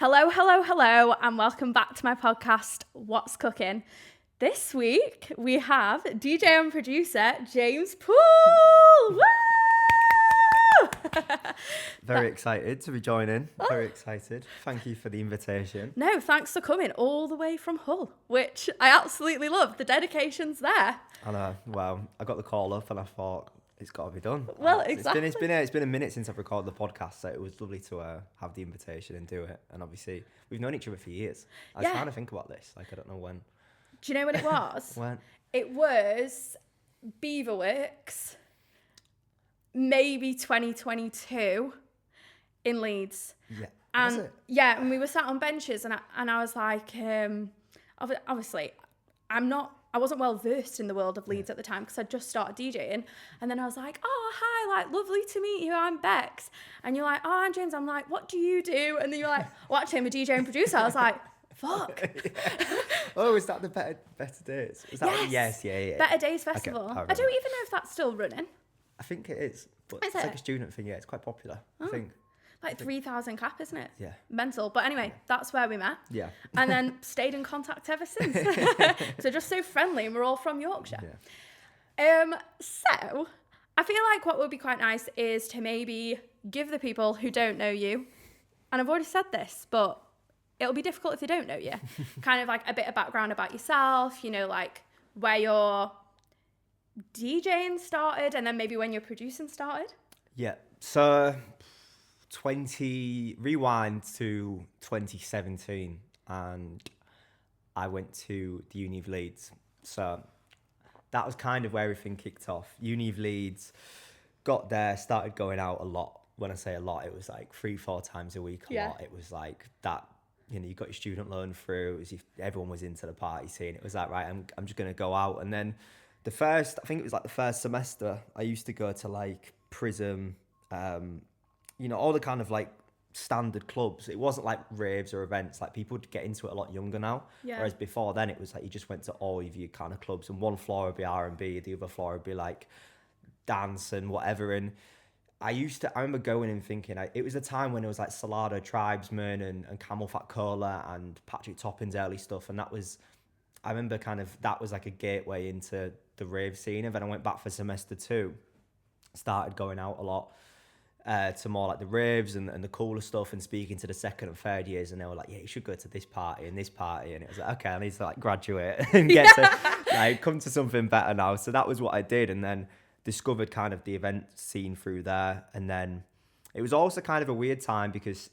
Hello, hello, hello, and welcome back to my podcast, What's Cooking? This week, we have DJ and producer, James Poole. Woo! Very excited to be joining. Very excited. Thank you for the invitation. No, thanks for coming all the way from Hull, which I absolutely love. The dedication's there. I know. Well, I got the call up and I thought it's got to be done. Well, It's exactly. been a minute since I've recorded the podcast, so it was lovely to have the invitation and do it. And obviously, we've known each other for years. I was trying to think about this. Like, I don't know when. Do you know when it was? When? It was Beaverworks, maybe 2022 in Leeds. Yeah. And Was it? yeah, and we were sat on benches, and I was like, obviously, I wasn't well versed in the world of Leeds at the time because I'd just started DJing, and then I was like, oh hi, like lovely to meet you, I'm Beccs, and you're like, oh I'm James, I'm like, what do you do? And then you're like, well actually I'm a DJ and producer. I was like, fuck. Oh, is that the Better Days? Is that Yes. Yeah. Better Days Festival. Okay, I remember. don't even know if that's still running. I think it is, but Is it's it? like a student thing. Yeah, it's quite popular. I think. Like 3,000 cap, isn't it? Yeah. Mental. But anyway, that's where we met. Yeah. And then stayed in contact ever since. So just so friendly, and we're all from Yorkshire. Yeah. So I feel like what would be quite nice is to maybe give the people who don't know you, and I've already said this, but it'll be difficult if they don't know you, kind of like a bit of background about yourself, you know, like where your DJing started and then maybe when your producing started. Yeah. So rewind to 2017 and I went to the Uni of Leeds. So that was kind of where everything kicked off. Uni of Leeds, got there, started going out a lot. When I say a lot, it was like 3-4 times a week a lot. It was like that, you know, you got your student loan through. It was everyone was into the party scene. It was like, right, I'm just going to go out. And then I think it was like the first semester, I used to go to like Prism, you know, all the kind of like standard clubs. It wasn't like raves or events. Like people would get into it a lot younger now. Yeah. Whereas before then it was like you just went to all of your kind of clubs and one floor would be R&B, the other floor would be like dance and whatever. And I remember going and thinking, it was a time when it was like Salado, Tribesman and Camel Fat Cola and Patrick Topping's early stuff. And I remember that was like a gateway into the rave scene. And then I went back for semester 2, started going out a lot. To more like the raves and the cooler stuff and speaking to the second and third years, and they were like, yeah, you should go to this party and this party, and it was like, okay, I need to like graduate and get to like come to something better now. So that was what I did, and then discovered kind of the event scene through there. And then it was also kind of a weird time because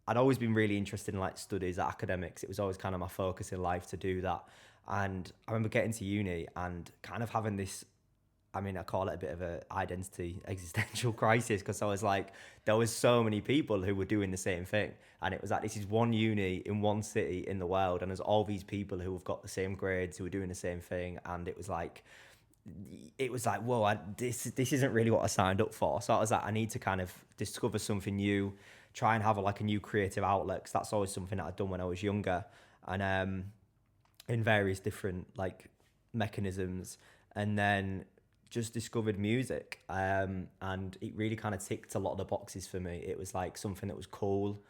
I'd always been really interested in like studies, academics. It was always kind of my focus in life to do that. And I remember getting to uni and kind of having this, I mean, I call it a bit of an identity existential crisis because I was like, there was so many people who were doing the same thing. And it was like, this is one uni in one city in the world. And there's all these people who have got the same grades, who are doing the same thing. And it was like, whoa, this isn't really what I signed up for. So I was like, I need to kind of discover something new, try and have a new creative outlet. 'Cause that's always something that I'd done when I was younger. And in various different like mechanisms. And then just discovered music, and it really kind of ticked a lot of the boxes for me. It was like something that was cool,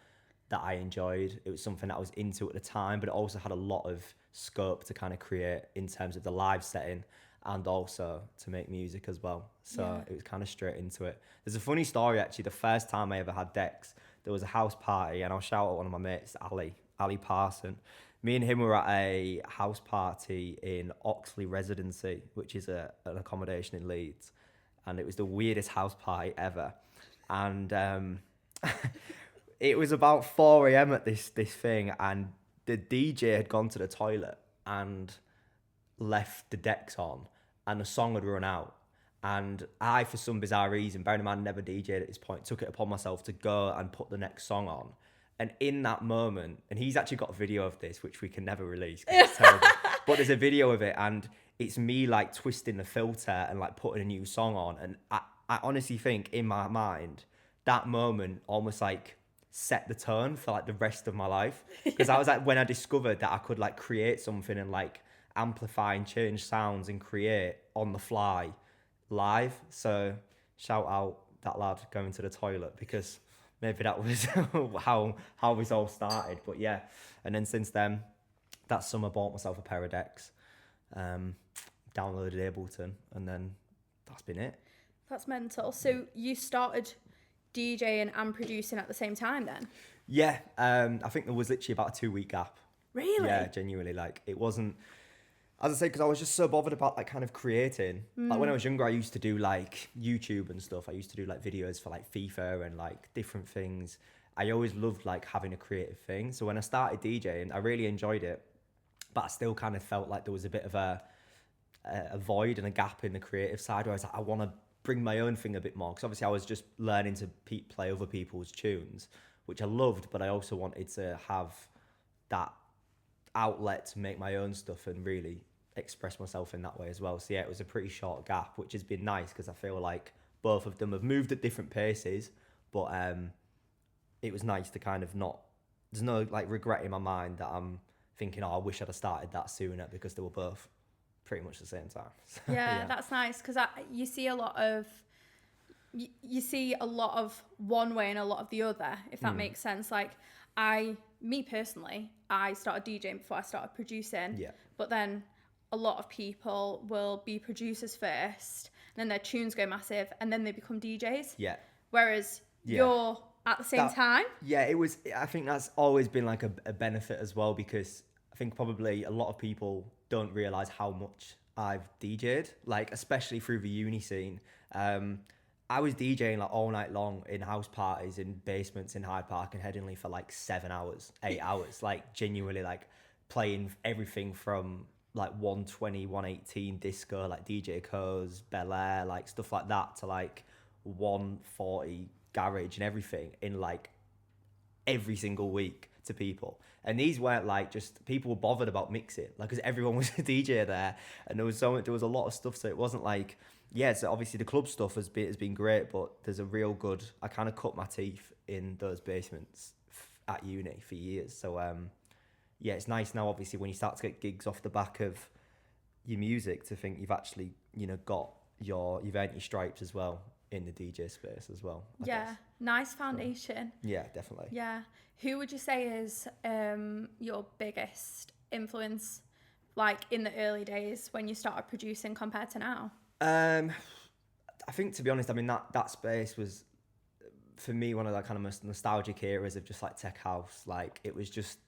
that I enjoyed. It was something that I was into at the time, but it also had a lot of scope to kind of create in terms of the live setting and also to make music as well. So It was kind of straight into it. There's a funny story actually. The first time I ever had Beccs, there was a house party, and I'll shout out one of my mates, Ali Parson. Me and him were at a house party in Oxley Residency, which is an accommodation in Leeds. And it was the weirdest house party ever. And it was about 4 a.m. at this thing, and the DJ had gone to the toilet and left the decks on, and the song had run out. And I, for some bizarre reason, bearing in mind never DJed at this point, took it upon myself to go and put the next song on. And in that moment, and he's actually got a video of this, which we can never release because it's terrible. But there's a video of it, and it's me like twisting the filter and like putting a new song on. And I honestly think in my mind, that moment almost like set the tone for like the rest of my life. Because I was like, when I discovered that I could like create something and like amplify and change sounds and create on the fly live. So shout out that lad going to the toilet, because maybe that was how this all started. But yeah, and then since then, that summer bought myself a pair of decks, downloaded Ableton, and then that's been it. That's mental. So you started DJing and producing at the same time then? Yeah, I think there was literally about a 2-week gap. Really? Yeah, genuinely. Like, it wasn't, as I say, because I was just so bothered about like kind of creating. Like when I was younger, I used to do like YouTube and stuff. I used to do like videos for like FIFA and like different things. I always loved like having a creative thing. So when I started DJing, I really enjoyed it, but I still kind of felt like there was a bit of a void and a gap in the creative side where I was like, I want to bring my own thing a bit more. Because obviously I was just learning to play other people's tunes, which I loved, but I also wanted to have that outlet to make my own stuff and really express myself in that way as well. So yeah, it was a pretty short gap, which has been nice because I feel like both of them have moved at different paces, but it was nice to kind of not, there's no like regret in my mind that I'm thinking, oh, I wish I'd have started that sooner, because they were both pretty much the same time. So, yeah, that's nice, because you see a lot of one way and a lot of the other, if that makes sense. Like me personally, I started DJing before I started producing. Yeah. But then a lot of people will be producers first, and then their tunes go massive, and then they become DJs. Yeah. Whereas you're at the same time. Yeah, it was. I think that's always been like a benefit as well, because I think probably a lot of people don't realise how much I've DJed, like especially through the uni scene. I was DJing like all night long in house parties in basements in Hyde Park and Headingley for like 7 hours, 8 hours, like genuinely like playing everything from like 120, 118 disco, like DJ Co's, Bel Air, like stuff like that, to like 140 garage and everything in like every single week to people. And these weren't like just people were bothered about mixing, like, because everyone was a DJ there, and there was a lot of stuff. So it wasn't like, yeah, so obviously the club stuff has been great, but there's a real good, I kind of cut my teeth in those basements at uni for years. So yeah, it's nice now obviously when you start to get gigs off the back of your music to think you've actually, you know, you've earned your stripes as well in the DJ space as well. I guess. Nice foundation. So, yeah, definitely. Yeah. Who would you say is your biggest influence, like in the early days when you started producing compared to now? I think, to be honest, I mean that space was for me one of the kind of most nostalgic eras of just like tech house. Like it was just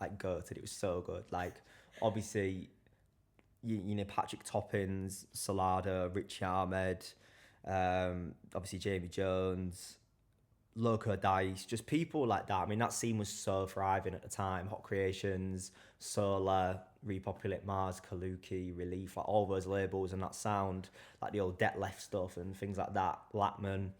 like goated. It was so good. Like obviously, you know, Patrick Toppins, Salado, Richie Ahmed, obviously Jamie Jones, Loco Dice, just people like that. I mean, that scene was so thriving at the time. Hot Creations, Solar, Repopulate Mars, Kaluki, Relief, like all those labels and that sound, like the old Det Left stuff and things like that, Lackman.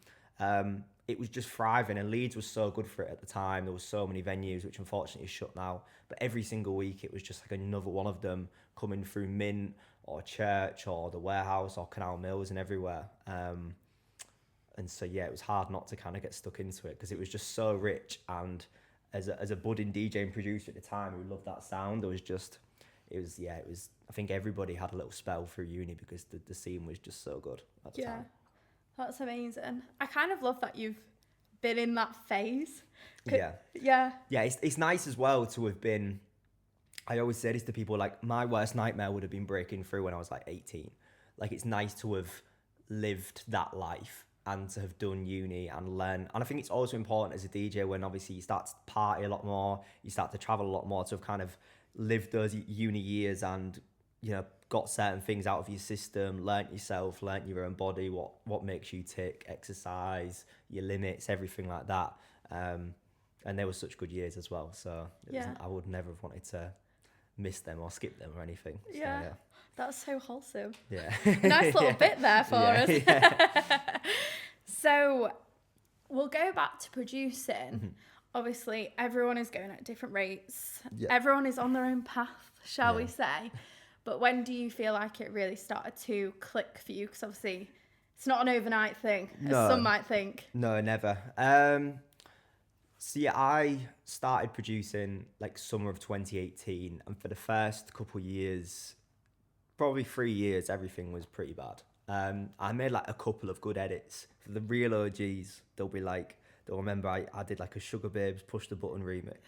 It was just thriving, and Leeds was so good for it at the time. There was so many venues, which unfortunately is shut now. But every single week, it was just like another one of them coming through Mint or Church or the Warehouse or Canal Mills and everywhere. And so, yeah, it was hard not to kind of get stuck into it because it was just so rich. And as a budding DJ and producer at the time who loved that sound, it was, I think everybody had a little spell through uni because the scene was just so good at the time. That's amazing. I kind of love that you've been in that phase. Yeah. Yeah. Yeah, it's nice as well to have been, I always say this to people, like my worst nightmare would have been breaking through when I was like 18. Like it's nice to have lived that life and to have done uni and learn. And I think it's also important as a DJ when obviously you start to party a lot more, you start to travel a lot more, to have kind of lived those uni years and, you know, got certain things out of your system, learnt yourself, learnt your own body, what makes you tick, exercise, your limits, everything like that. And they were such good years as well. So I would never have wanted to miss them or skip them or anything. Yeah. So, yeah. That's so wholesome. Yeah. Nice little bit there for us. Yeah. So we'll go back to producing. Mm-hmm. Obviously, everyone is going at different rates. Yeah. Everyone is on their own path, shall we say. But when do you feel like it really started to click for you? Because obviously, it's not an overnight thing, as some might think. No, never. So yeah, I started producing like summer of 2018. And for the first couple of years, probably 3 years, everything was pretty bad. I made like a couple of good edits. For the real OGs, they'll be like, they'll remember I did like a Sugar Babes Push the Button remix,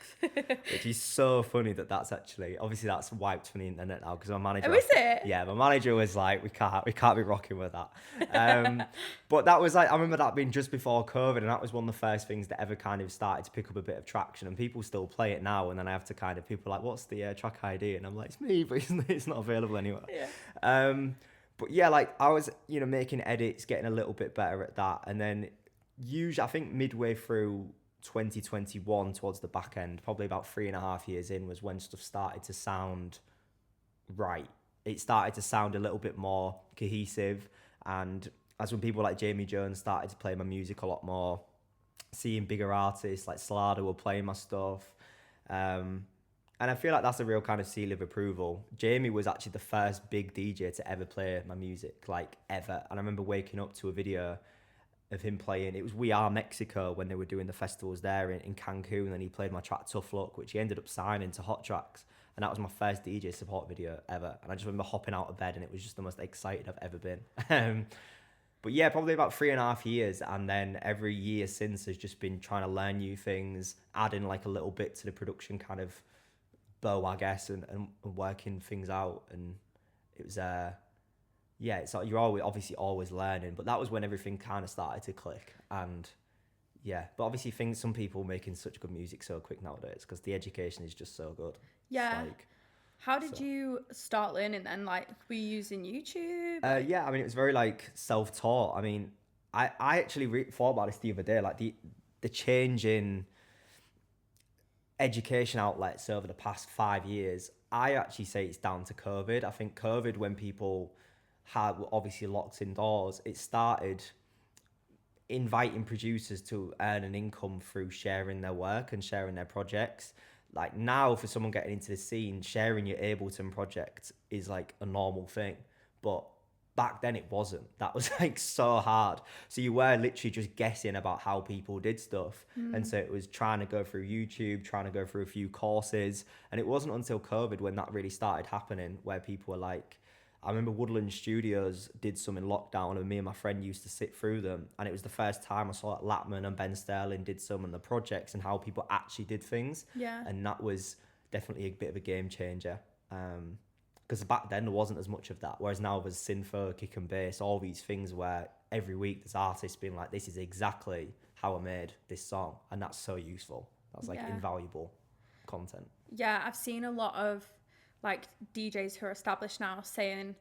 which is so funny that's actually, obviously that's wiped from the internet now because my manager. Oh, is it? Yeah, my manager was like, we can't be rocking with that. But that was like, I remember that being just before COVID, and that was one of the first things that ever kind of started to pick up a bit of traction, and people still play it now. And then I have to kind of, people are like, what's the track ID? And I'm like, it's me, but it's not available anywhere. Yeah. But yeah, like I was, making edits, getting a little bit better at that. And then usually, I think midway through 2021, towards the back end, probably about 3.5 years in, was when stuff started to sound right. It started to sound a little bit more cohesive. And as when people like Jamie Jones started to play my music a lot more, seeing bigger artists like Salada were playing my stuff. And I feel like that's a real kind of seal of approval. Jamie was actually the first big DJ to ever play my music, like ever. And I remember waking up to a video of him playing. It was We Are Mexico when they were doing the festivals there in Cancun. And then he played my track Tough Luck, which he ended up signing to Hot Tracks. And that was my first DJ support video ever. And I just remember hopping out of bed, and it was just the most excited I've ever been. But yeah, probably about 3.5 years. And then every year since has just been trying to learn new things, adding like a little bit to the production kind of bow, I guess, and working things out. And it was it's like you're always learning, but that was when everything kind of started to click. And yeah, but obviously some people making such good music so quick nowadays because the education is just so good. Yeah. How did you start learning then? Like, were you using YouTube? Yeah, I mean, it was very like self-taught. I mean, I actually thought about this the other day, like the change in education outlets over the past 5 years. I actually say it's down to COVID. I think COVID, when people were obviously locked indoors, it started inviting producers to earn an income through sharing their work and sharing their projects. Like now, for someone getting into the scene, sharing your Ableton project is like a normal thing. But back then it wasn't. That was like so hard. So you were literally just guessing about how people did stuff. And so it was trying to go through YouTube, trying to go through a few courses. And it wasn't until COVID when that really started happening, where people were like, I remember Woodland Studios did some in lockdown, and me and my friend used to sit through them. And it was the first time I saw that Latman and Ben Sterling did some in the projects and how people actually did things. Yeah. And that was definitely a bit of a game changer. Because back then there wasn't as much of that. Whereas now there's synth, kick and bass, all these things where every week there's artists being like, this is exactly how I made this song. And that's so useful. That's like invaluable content. Yeah, I've seen a lot of like DJs who are established now saying,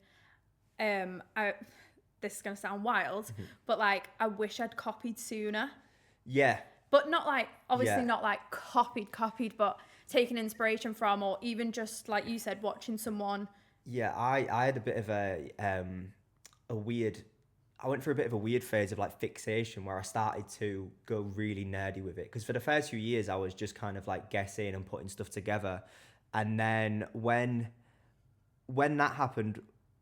this is going to sound wild, but like, I wish I'd copied sooner. Yeah. But not like, obviously not like copied, but taking inspiration from, or even just like you said, watching someone. Yeah, I had a bit of I went through a bit of a weird phase of like fixation where I started to go really nerdy with it. Because for the first few years, I was just kind of like guessing and putting stuff together. And then when that happened,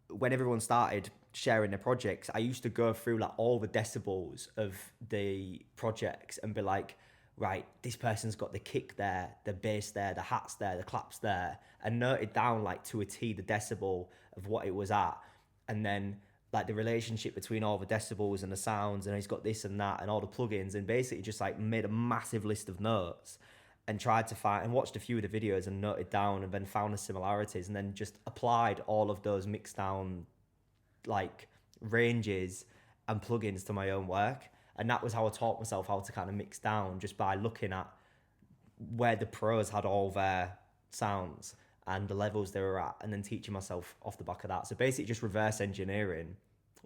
when everyone started sharing their projects, I used to go through like all the decibels of the projects and be like, right, this person's got the kick there, the bass there, the hats there, the claps there, and noted down like to a T the decibel of what it was at. And then like the relationship between all the decibels and the sounds, and he's got this and that and all the plugins, and basically just like made a massive list of notes and tried to find and watched a few of the videos and noted down, and then found the similarities, and then just applied all of those mixed down like ranges and plugins to my own work. And that was how I taught myself how to kind of mix down, just by looking at where the pros had all their sounds and the levels they were at, and then teaching myself off the back of that. So basically just reverse engineering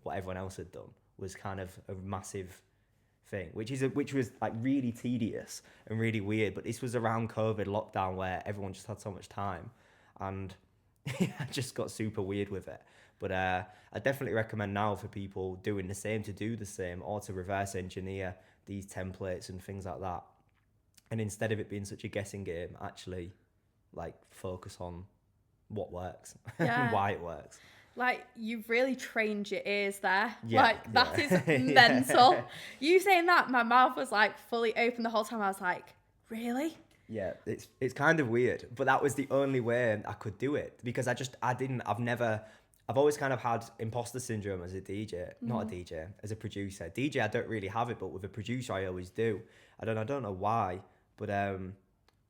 what everyone else had done was kind of a massive thing, which was like really tedious and really weird. But this was around COVID lockdown where everyone just had so much time, and I just got super weird with it. But I definitely recommend now for people doing the same to do the same, or to reverse engineer these templates and things like that. And instead of it being such a guessing game, actually like focus on what works and why it works. Like, you've really trained your ears there. Yeah, like, that is mental. You saying that, my mouth was like fully open the whole time. I was like, really? Yeah, it's kind of weird, but that was the only way I could do it, because I've never I've always kind of had imposter syndrome as a DJ, not a DJ, as a producer. DJ, I don't really have it, but with a producer, I always do. I don't know why, but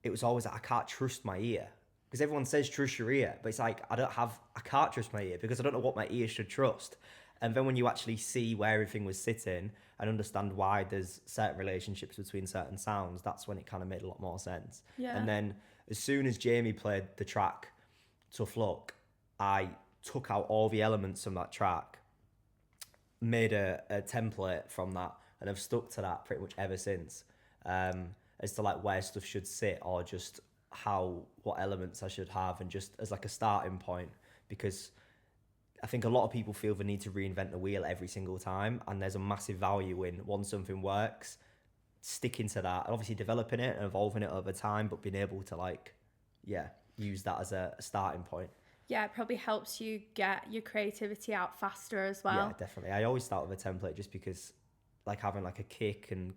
it was always like, I can't trust my ear, because everyone says trust your ear, but it's like I can't trust my ear because I don't know what my ear should trust. And then when you actually see where everything was sitting and understand why there's certain relationships between certain sounds, that's when it kind of made a lot more sense. Yeah. And then as soon as Jamie played the track Tough Luck, I took out all the elements from that track, made a template from that, and I've stuck to that pretty much ever since, as to like where stuff should sit, or just what elements I should have, and just as like a starting point, because I think a lot of people feel the need to reinvent the wheel every single time, and there's a massive value in, once something works, sticking to that, and obviously developing it and evolving it over time, but being able to like, use that as a starting point. Yeah, it probably helps you get your creativity out faster as well. Yeah, definitely. I always start with a template, just because like having like a kick and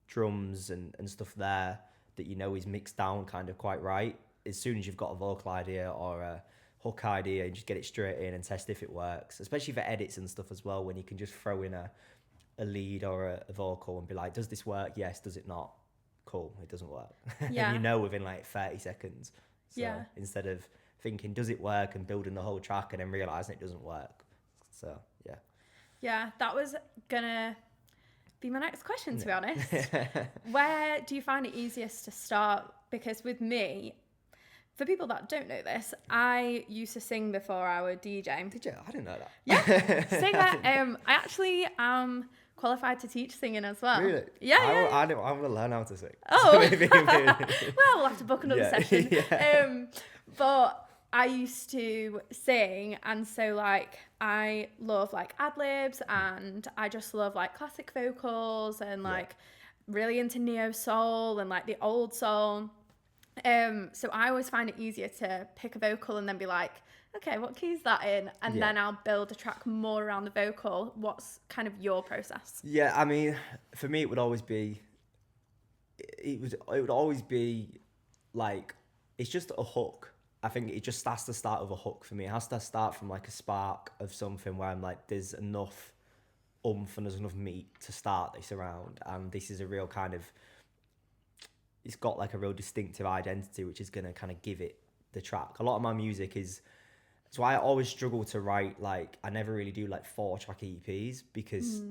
drums and stuff there that is mixed down kind of quite right. As soon as you've got a vocal idea or a hook idea, you just get it straight in and test if it works, especially for edits and stuff as well, when you can just throw in a lead or a vocal and be like, does this work? Yes. Does it not? Cool, it doesn't work. Yeah. And within like 30 seconds. So instead of thinking, does it work, and building the whole track and then realising it doesn't work. So, yeah. Yeah, that was gonna be my next question, to be honest. Where do you find it easiest to start? Because with me, for people that don't know this, I used to sing before I would DJ. Did you? I didn't know that. Yeah, singer. I actually am qualified to teach singing as well. Really? Yeah, I want to learn how to sing. Oh. So maybe. Well, we'll have to book another session. Yeah. But I used to sing, and so like I love like ad-libs, and I just love like classic vocals, and like really into neo soul and like the old soul. So I always find it easier to pick a vocal and then be like, okay, what key is that in? And then I'll build a track more around the vocal. What's kind of your process? Yeah, I mean, for me, it would always be like, it's just a hook. I think it just has to start with a hook for me. It has to start from like a spark of something where I'm like, there's enough oomph and there's enough meat to start this around. And this is a real kind of, it's got like a real distinctive identity, which is going to kind of give it the track. A lot of my music is, so I always struggle to write, like, I never really do like 4-track EPs, because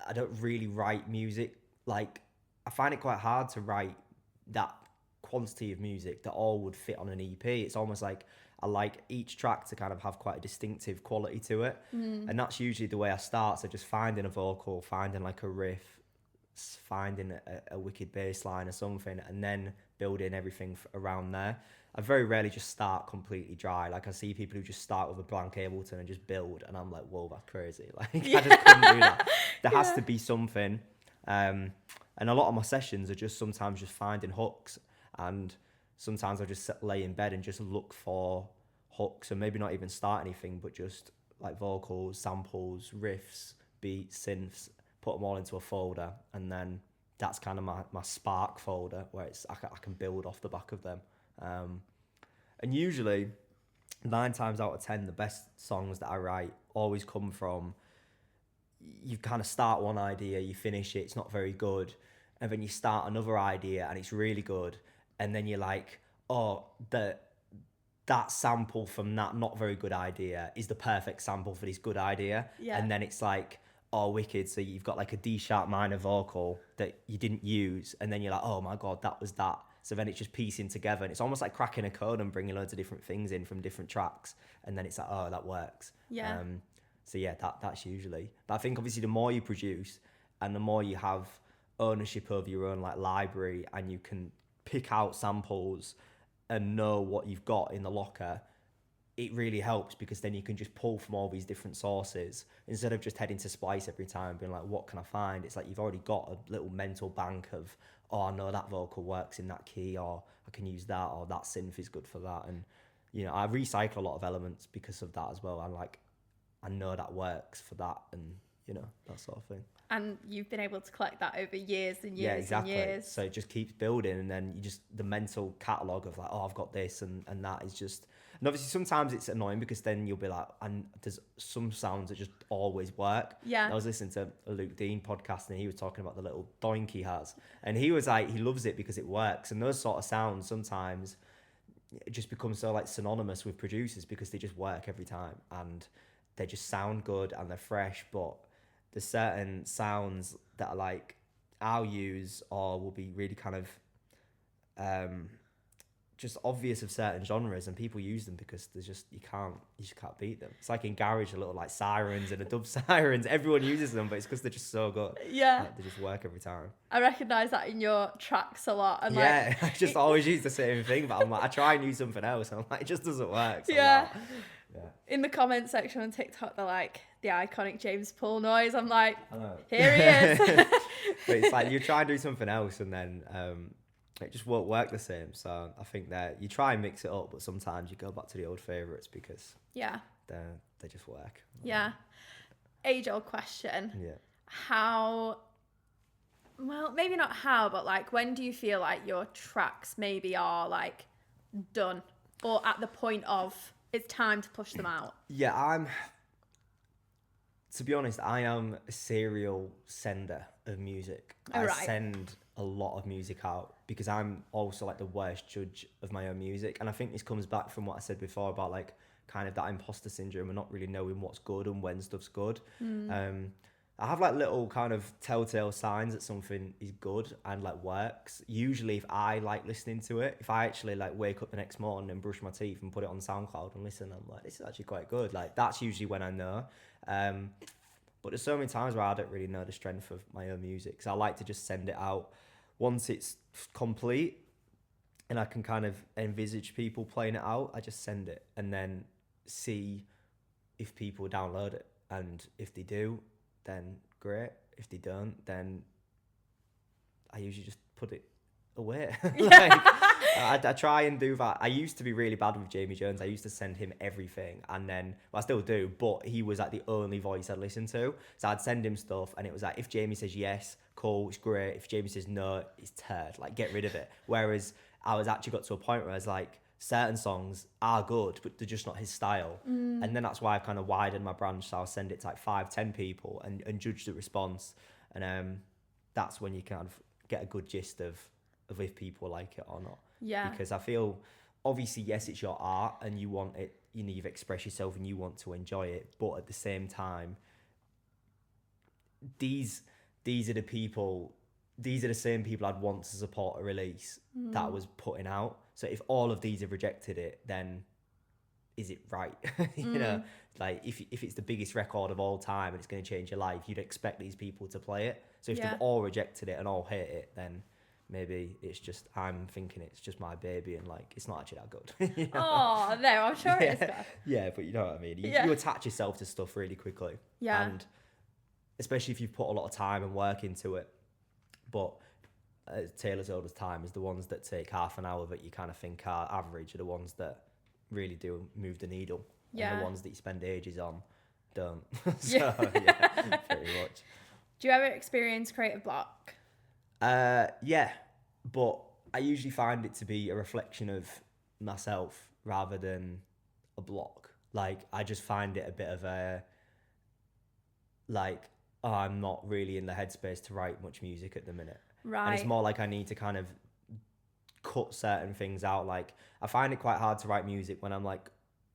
I don't really write music. Like, I find it quite hard to write that quantity of music that all would fit on an EP. It's almost like I like each track to kind of have quite a distinctive quality to it. And that's usually the way I start. So just finding a vocal, finding like a riff, finding a wicked bass line or something, and then building everything around there. I very rarely just start completely dry. Like, I see people who just start with a blank Ableton and just build, and I'm like, whoa, that's crazy. Like, I just couldn't do that. There has to be something. And a lot of my sessions are just sometimes just finding hooks, and sometimes I just lay in bed and just look for hooks, and maybe not even start anything, but just like vocals, samples, riffs, beats, synths, put them all into a folder, and then that's kind of my spark folder, where I can build off the back of them. And usually 9 times out of 10, the best songs that I write always come from, you kind of start one idea, you finish it, it's not very good, and then you start another idea and it's really good, and then you're like, oh, that sample from that not very good idea is the perfect sample for this good idea. And then it's like, oh, wicked. So you've got like a D sharp minor vocal that you didn't use, and then you're like, oh my god, that was that. So then it's just piecing together, and it's almost like cracking a code and bringing loads of different things in from different tracks, and then it's like, oh, that works. So yeah, that's usually. But I think obviously the more you produce and the more you have ownership over your own like library, and you can pick out samples and know what you've got in the locker, it really helps, because then you can just pull from all these different sources instead of just heading to Splice every time and being like, what can I find? It's like you've already got a little mental bank of, oh, I know that vocal works in that key, or I can use that, or that synth is good for that. And I recycle a lot of elements because of that as well. I'm like, I know that works for that, and that sort of thing. And you've been able to collect that over years and years Yeah, exactly. and years. So it just keeps building, and then the mental catalogue of like, oh, I've got this and that is just, and obviously sometimes it's annoying because then you'll be like, and there's some sounds that just always work. Yeah. I was listening to a Luke Dean podcast and he was talking about the little doink he has, and he was like, he loves it because it works, and those sort of sounds sometimes it just becomes so like synonymous with producers because they just work every time and they just sound good and they're fresh. But there's certain sounds that are like I'll use or will be really kind of just obvious of certain genres, and people use them because there's just you just can't beat them. It's like in garage, a little like sirens and a dub sirens. Everyone uses them, but it's because they're just so good. Yeah, like, they just work every time. I recognise that in your tracks a lot. And yeah, I just always use the same thing, but I'm like, I try and use something else, and I'm like, it just doesn't work. So yeah. Yeah. In the comment section on TikTok, they're like, the iconic James Poole noise. I'm like, I know. here he is. But it's like you try and do something else, and then it just won't work the same. So I think that you try and mix it up, but sometimes you go back to the old favourites because they just work. Yeah. Age-old question. Yeah. How, well, maybe not how, but like when do you feel like your tracks maybe are like done or at the point of it's time to push them out? Yeah, to be honest, I am a serial sender of music. Oh, I right. send a lot of music out because I'm also like the worst judge of my own music. And I think this comes back from what I said before about like kind of that imposter syndrome and not really knowing what's good and when stuff's good. I have like little kind of telltale signs that something is good and like works. Usually if I like listening to it, if I actually like wake up the next morning and brush my teeth and put it on SoundCloud and listen, I'm like, this is actually quite good. Like that's usually when I know. But there's so many times where I don't really know the strength of my own music. So I like to just send it out once it's complete and I can kind of envisage people playing it out. I just send it and then see if people download it. And if they do, then great. If they don't, then I usually just put it away. I try and do that. I used to be really bad with Jamie Jones. I used to send him everything, and then I still do, but he was like the only voice I'd listen to. So I'd send him stuff, and it was like if Jamie says yes, cool, it's great. If Jamie says no, it's turd. Like get rid of it. Whereas I was actually got to a point where I was like, certain songs are good, but they're just not his style. And then that's why I've kind of widened my branch. So I'll send it to like 5-10 people and judge the response. And that's when you kind of get a good gist of if people like it or not. Yeah. Because I feel, obviously, yes, it's your art and you want it, you've expressed yourself and you want to enjoy it. But at the same time, these are the people, these are the same people I'd want to support a release that I was putting out. So if all of these have rejected it, then is it right? You know, like if it's the biggest record of all time and it's going to change your life, you'd expect these people to play it. So if they've all rejected it and all hate it, then maybe it's just, I'm thinking it's just my baby and like, it's not actually that good. You know? Oh, no, I'm sure it is good. Yeah, but you know what I mean? You attach yourself to stuff really quickly. Yeah. And especially if you've put a lot of time and work into it. But Taylor's oldest time is the ones that take half an hour that you kind of think are average are the ones that really do move the needle. Yeah. And the ones that you spend ages on don't. So, yeah, pretty much. Do you ever experience creative block? Yeah, but I usually find it to be a reflection of myself rather than a block. Like, I just find it a bit of a, like, oh, I'm not really in the headspace to write much music at the minute. Right. And it's more like I need to kind of cut certain things out. Like, I find it quite hard to write music when I'm like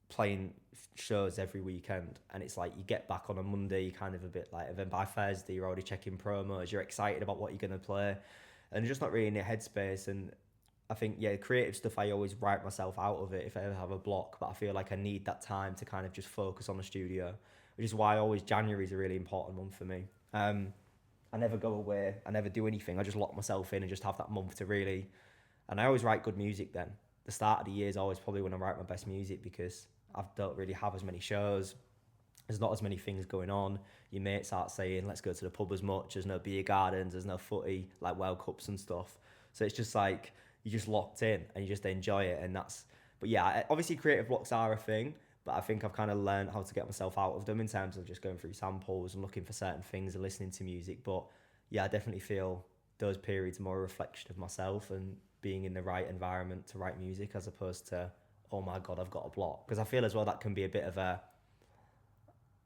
playing shows every weekend, and it's like you get back on a Monday, you're kind of a bit like, and then by Thursday you're already checking promos, you're excited about what you're going to play, and you're just not really in your headspace. And I think, yeah, creative stuff, I always write myself out of it if I ever have a block, but I feel like I need that time to kind of just focus on the studio, which is why January is a really important month for me. I never go away, I never do anything, I just lock myself in and just have that month to really, and I always write good music then. The start of the year is always probably when I write my best music because I don't really have as many shows, there's not as many things going on, your mates start saying let's go to the pub as much, there's no beer gardens, there's no footy, like World Cups and stuff, so it's just like, you're just locked in and you just enjoy it, and that's, but yeah, obviously creative blocks are a thing, but I think I've kind of learned how to get myself out of them in terms of just going through samples and looking for certain things and listening to music. But yeah, I definitely feel those periods are more a reflection of myself and being in the right environment to write music, as opposed to, oh my God, I've got a block. Because I feel as well that can be a bit of a,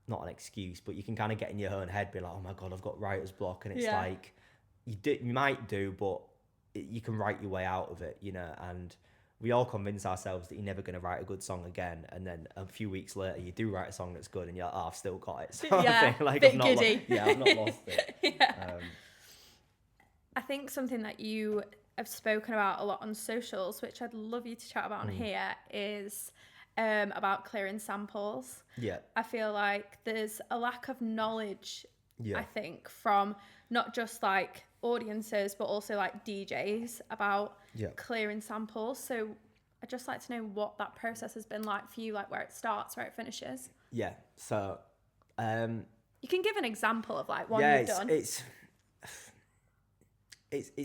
not an excuse, but you can kind of get in your own head, be like, oh my God, I've got writer's block. And it's like, you might do, but you can write your way out of it, you know. And we all convince ourselves that you're never going to write a good song again. And then a few weeks later, you do write a song that's good and you're like, oh, I've still got it. So yeah, I think, like, bit I've not giddy. I've not lost it. Yeah. I think something that you have spoken about a lot on socials, which I'd love you to chat about on here, is about clearing samples. Yeah. I feel like there's a lack of knowledge, Yeah. I think, from not just like audiences, but also like DJs about clearing samples. So I'd just like to know what that process has been like for you, like where it starts, where it finishes. Yeah. So, you can give an example of like one you've done. It's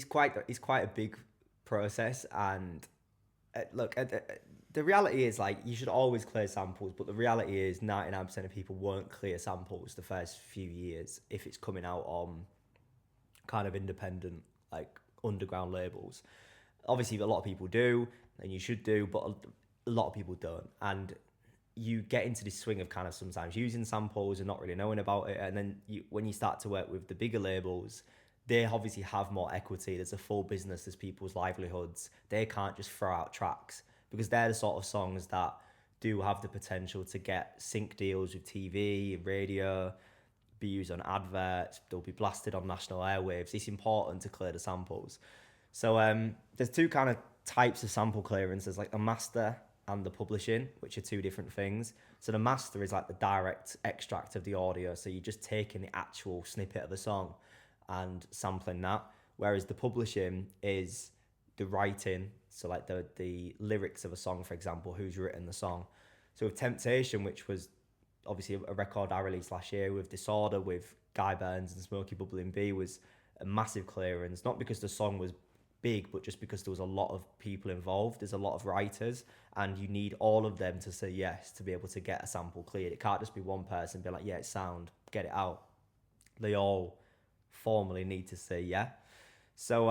quite a big process, and look, the reality is, like, you should always clear samples, but the reality is 99% of people won't clear samples the first few years if it's coming out on kind of independent, like, underground labels. Obviously, a lot of people do, and you should do, but a lot of people don't. And you get into this swing of kind of sometimes using samples and not really knowing about it. And then when you start to work with the bigger labels, they obviously have more equity. There's a full business, there's people's livelihoods. They can't just throw out tracks, because they're the sort of songs that do have the potential to get sync deals with TV and radio, be used on adverts, they'll be blasted on national airwaves. It's important to clear the samples. So there's two kind of types of sample clearance. There's like the master and the publishing, which are two different things. So the master is like the direct extract of the audio. So you're just taking the actual snippet of a song and sampling that. Whereas the publishing is the writing. So like the lyrics of a song, for example, who's written the song. So with Temptation, which was obviously a record I released last year, with Disorder, with Guy Burns and Smokey Bubbling Bee, was a massive clearance. Not because the song was big, but just because there was a lot of people involved. There's a lot of writers, and you need all of them to say yes to be able to get a sample cleared. It can't just be one person be like, yeah, it's sound, get it out. They all formally need to say yeah. So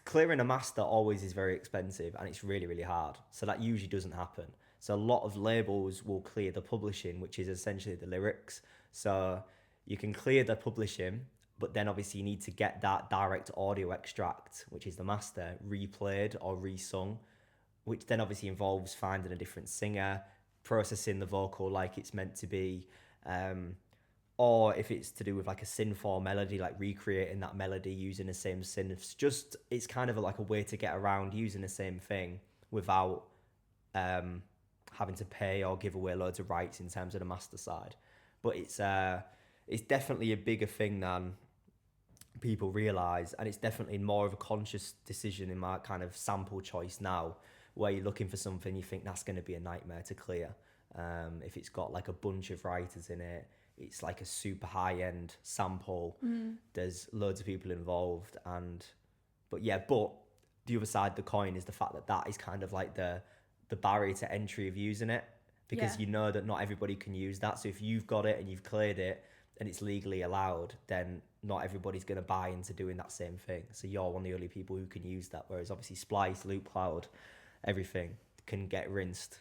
clearing a master always is very expensive, and it's really, really hard. So that usually doesn't happen. So a lot of labels will clear the publishing, which is essentially the lyrics. So you can clear the publishing, but then obviously you need to get that direct audio extract, which is the master, replayed or resung, which then obviously involves finding a different singer, processing the vocal like it's meant to be, or if it's to do with like a synth 4 melody, like recreating that melody using the same synths. Just, it's kind of like a way to get around using the same thing without having to pay or give away loads of rights in terms of the master side. But it's definitely a bigger thing than people realise, and it's definitely more of a conscious decision in my kind of sample choice now, where you're looking for something you think that's going to be a nightmare to clear. If it's got like a bunch of writers in it, it's like a super high-end sample, there's loads of people involved, but the other side of the coin is the fact that is kind of like the barrier to entry of using it, because you know that not everybody can use that. So if you've got it and you've cleared it and it's legally allowed, then not everybody's going to buy into doing that same thing. So you're one of the only people who can use that, whereas obviously Splice, Loop Cloud, everything can get rinsed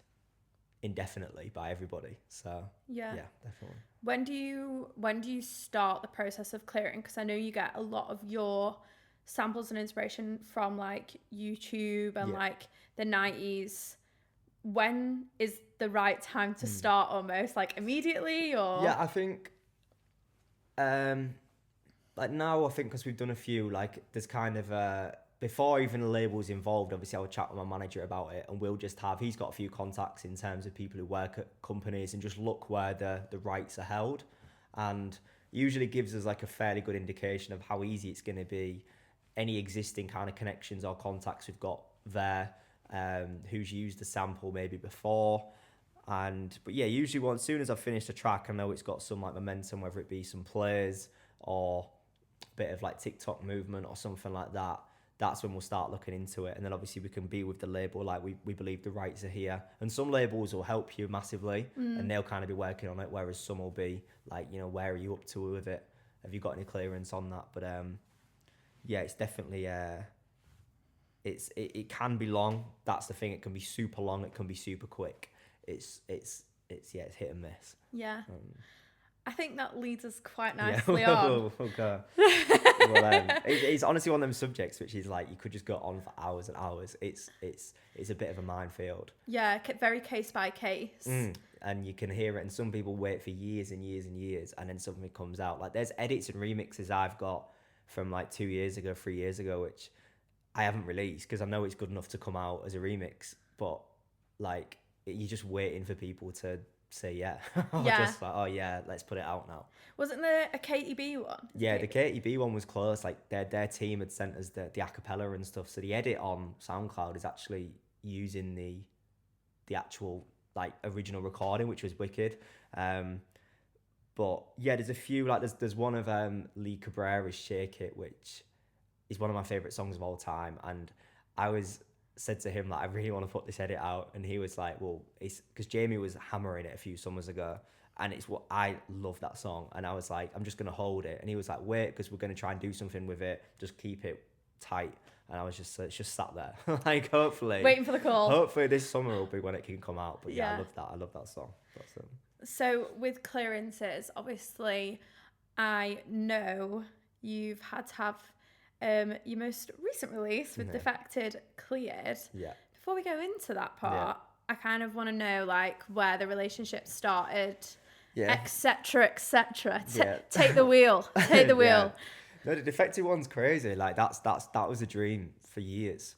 indefinitely by everybody. So yeah, definitely. When do you start the process of clearing? Because I know you get a lot of your samples and inspiration from like YouTube and like the 90s. When is the right time to start? Almost like immediately, or I think like now, I think because we've done a few, like there's kind of before even the label's involved, obviously I'll chat with my manager about it, and he's got a few contacts in terms of people who work at companies, and just look where the rights are held, and usually gives us like a fairly good indication of how easy it's going to be, any existing kind of connections or contacts we've got there, who's used the sample maybe before. But yeah, usually as soon as I've finished a track, I know it's got some like momentum, whether it be some plays or a bit of like TikTok movement or something like that, that's when we'll start looking into it. And then obviously we can be with the label, like we believe the rights are here. And some labels will help you massively and they'll kind of be working on it, whereas some will be like, you know, where are you up to with it? Have you got any clearance on that? But yeah, it's definitely it can be long. That's the thing. It can be super long. It can be super quick. It's hit and miss. Yeah. I think that leads us quite Yeah. nicely on. Okay. Well, it's honestly one of them subjects which is like you could just go on for hours and hours. It's a bit of a minefield. Yeah, very case by case. And you can hear it, and some people wait for years and years and years, and then something comes out. Like there's edits and remixes I've got from like 2 years ago, 3 years ago, which I haven't released because I know it's good enough to come out as a remix, but like you're just waiting for people to say yeah. Just like, oh yeah, let's put it out now. Wasn't there a KTB one? Yeah, the KTB one was close. Like their team had sent us the acapella and stuff. So the edit on SoundCloud is actually using the actual like original recording, which was wicked. But yeah, there's a few, like there's one of Lee Cabrera's Shake It, which is one of my favourite songs of all time. And I said to him, like, I really want to put this edit out. And he was like, well, it's because Jamie was hammering it a few summers ago. And it's what I love that song. And I was like, I'm just going to hold it. And he was like, wait, because we're going to try and do something with it. Just keep it tight. And I was just, it's just sat there. Like, hopefully. Waiting for the call. Hopefully this summer will be when it can come out. But yeah. I love that. I love that song. So with clearances, obviously, I know you've had to have your most recent release with Defected cleared. Yeah. Before we go into that part, I kind of want to know like where the relationship started, etc., etc. Take the wheel. Take the wheel. No, the Defected one's crazy. Like that was a dream for years.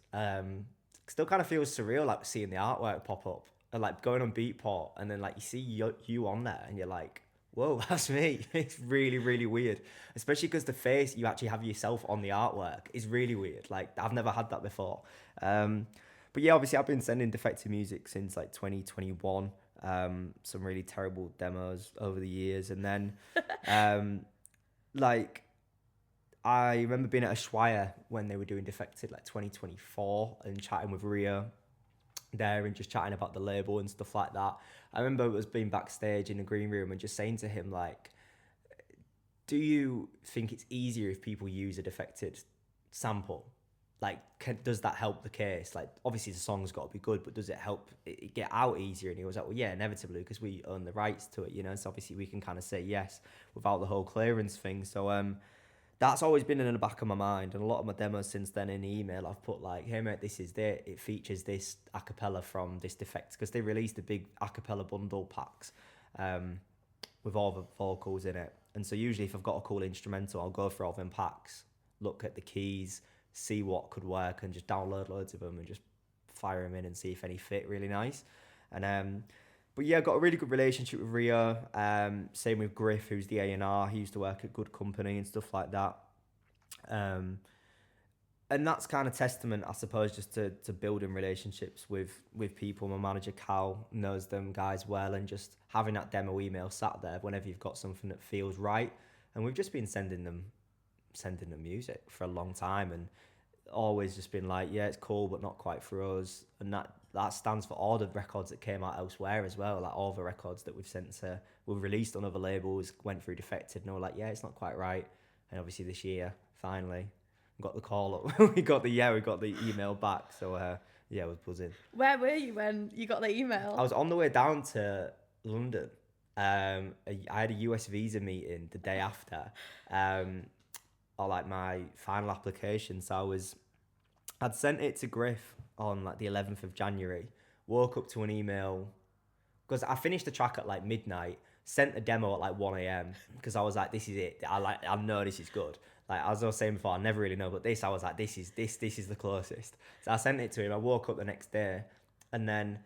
Still kind of feels surreal, like seeing the artwork pop up and like going on Beatport and then like you see you on there and you're like, whoa, that's me. It's really, really weird. Especially because the face, you actually have yourself on the artwork is really weird. Like, I've never had that before. But yeah, obviously I've been sending Defected music since like 2021. Some really terrible demos over the years. And then, like, I remember being at Ushuaia when they were doing Defected, like 2024, and chatting with Ria there and just chatting about the label and stuff like that. I remember it was being backstage in the green room and just saying to him, like, do you think it's easier if people use a Defected sample? Like, does that help the case? Like, obviously the song's got to be good, but does it help it get out easier? And he was like, well, yeah, inevitably, because we own the rights to it, you know? So obviously we can kind of say yes without the whole clearance thing. So that's always been in the back of my mind. And a lot of my demos since then in the email, I've put like, hey mate, this is it. It features this acapella from this Defect, because they released the big acapella bundle packs with all the vocals in it. And so usually if I've got a cool instrumental, I'll go through all them packs, look at the keys, see what could work, and just download loads of them and just fire them in and see if any fit really nice. And but yeah, got a really good relationship with Rio. Same with Griff, who's the A&R. He used to work at Good Company and stuff like that. And that's kind of testament, I suppose, just to building relationships with people. My manager, Cal, knows them guys well, and just having that demo email sat there whenever you've got something that feels right. And we've just been sending them music for a long time, and always just been like, yeah, it's cool, but not quite for us. And that stands for all the records that came out elsewhere as well. Like all the records that we've released on other labels went through Defected, and we're like, yeah, it's not quite right. And obviously this year, finally, we got the call up. we got the email back. So yeah, I was buzzing. Where were you when you got the email? I was on the way down to London. I had a US visa meeting the day after. Or like my final application. So I'd sent it to Griff on like the 11th of January, woke up to an email, because I finished the track at like midnight, sent the demo at like 1 a.m. because I was like, this is it. I know this is good. Like as I was saying before, I never really know, but this, I was like, this is the closest. So I sent it to him. I woke up the next day, and then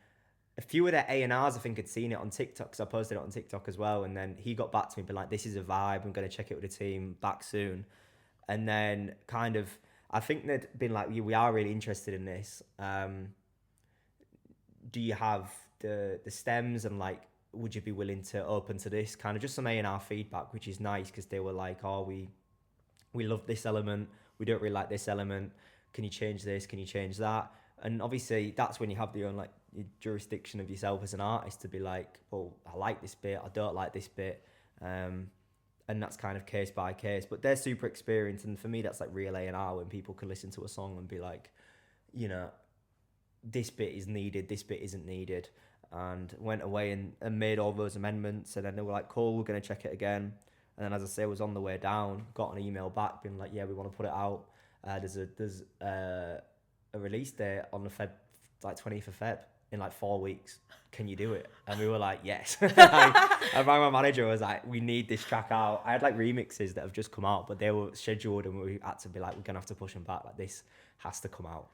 a few of their A&Rs, I think, had seen it on TikTok, because I posted it on TikTok as well. And then he got back to me, being like, this is a vibe. I'm going to check it with the team back soon. And then kind of, I think they'd been like, we are really interested in this. Do you have the stems, and like, would you be willing to open to this? Kind of just some A&R feedback, which is nice, because they were like, oh, we love this element. We don't really like this element. can you change this? Can you change that? And obviously that's when you have your own like your jurisdiction of yourself as an artist to be like, well, I like this bit, I don't like this bit. And that's kind of case by case, but they're super experienced. And for me, that's like real A&R, when people can listen to a song and be like, you know, this bit is needed, this bit isn't needed. And went away and made all those amendments. And then they were like, cool, we're going to check it again. And then, as I say, was on the way down, got an email back being like, yeah, we want to put it out. There's a release date on the 20th of Feb in like 4 weeks. Can you do it? And we were like, yes. I rang my manager, was like, we need this track out. I had like remixes that have just come out, but they were scheduled and we had to be like, we're going to have to push them back. Like, this has to come out.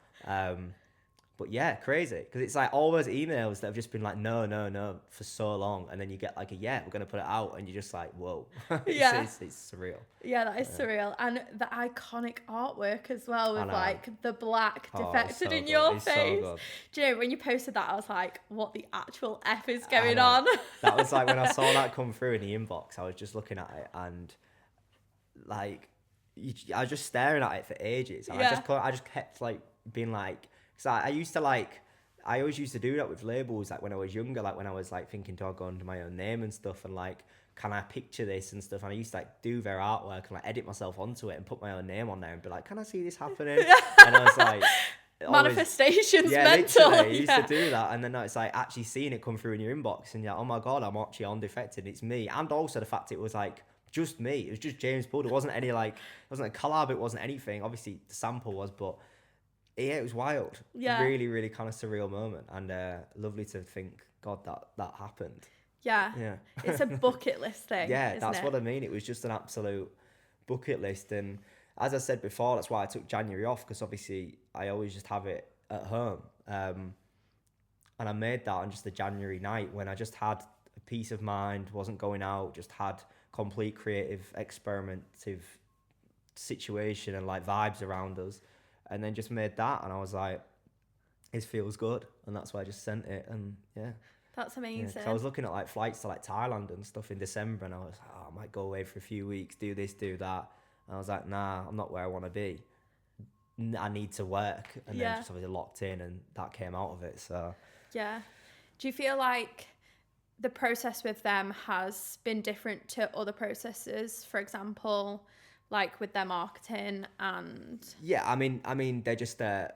But yeah, crazy. Because it's like all those emails that have just been like, no, for so long. And then you get like we're going to put it out. And you're just like, whoa. It's surreal. Yeah, that is surreal. And the iconic artwork as well, with like the black Defected in your face. So do you know, when you posted that, I was like, what the actual F is going on? That was like when I saw that come through in the inbox, I was just looking at it and like, I was just staring at it for ages. And I just kept like being like, so I always used to do that with labels, like when I was younger, like when I was like thinking, do I go under my own name and stuff, and like, can I picture this and stuff? And I used to like do their artwork and like edit myself onto it and put my own name on there and be like, can I see this happening? And I was like, manifestations mental. Literally, I used to do that, and then it's like actually seeing it come through in your inbox, and you're like, oh my god, I'm actually on Defected. It's me, and also the fact it was like just me. It was just James Poole. It wasn't any like, it wasn't a collab. It wasn't anything. Obviously the sample was, but. Yeah, it was wild. Yeah. Really, really kind of surreal moment. And lovely to think, God, that happened. Yeah. Yeah. It's a bucket list thing. Yeah, that's what I mean. It was just an absolute bucket list. And as I said before, that's why I took January off, because obviously I always just have it at home. And I made that on just a January night when I just had a peace of mind, wasn't going out, just had complete creative, experimentative situation and like vibes around us. And then just made that, and I was like, "It feels good," and that's why I just sent it. And yeah, that's amazing. Yeah, I was looking at like flights to like Thailand and stuff in December, and I was like, I might go away for a few weeks, do this, do that. And I was like, nah, I'm not where I want to be. I need to work, and then just obviously locked in, and that came out of it. So yeah, do you feel like the process with them has been different to other processes? For example, like with their marketing and... Yeah, I mean, they're just a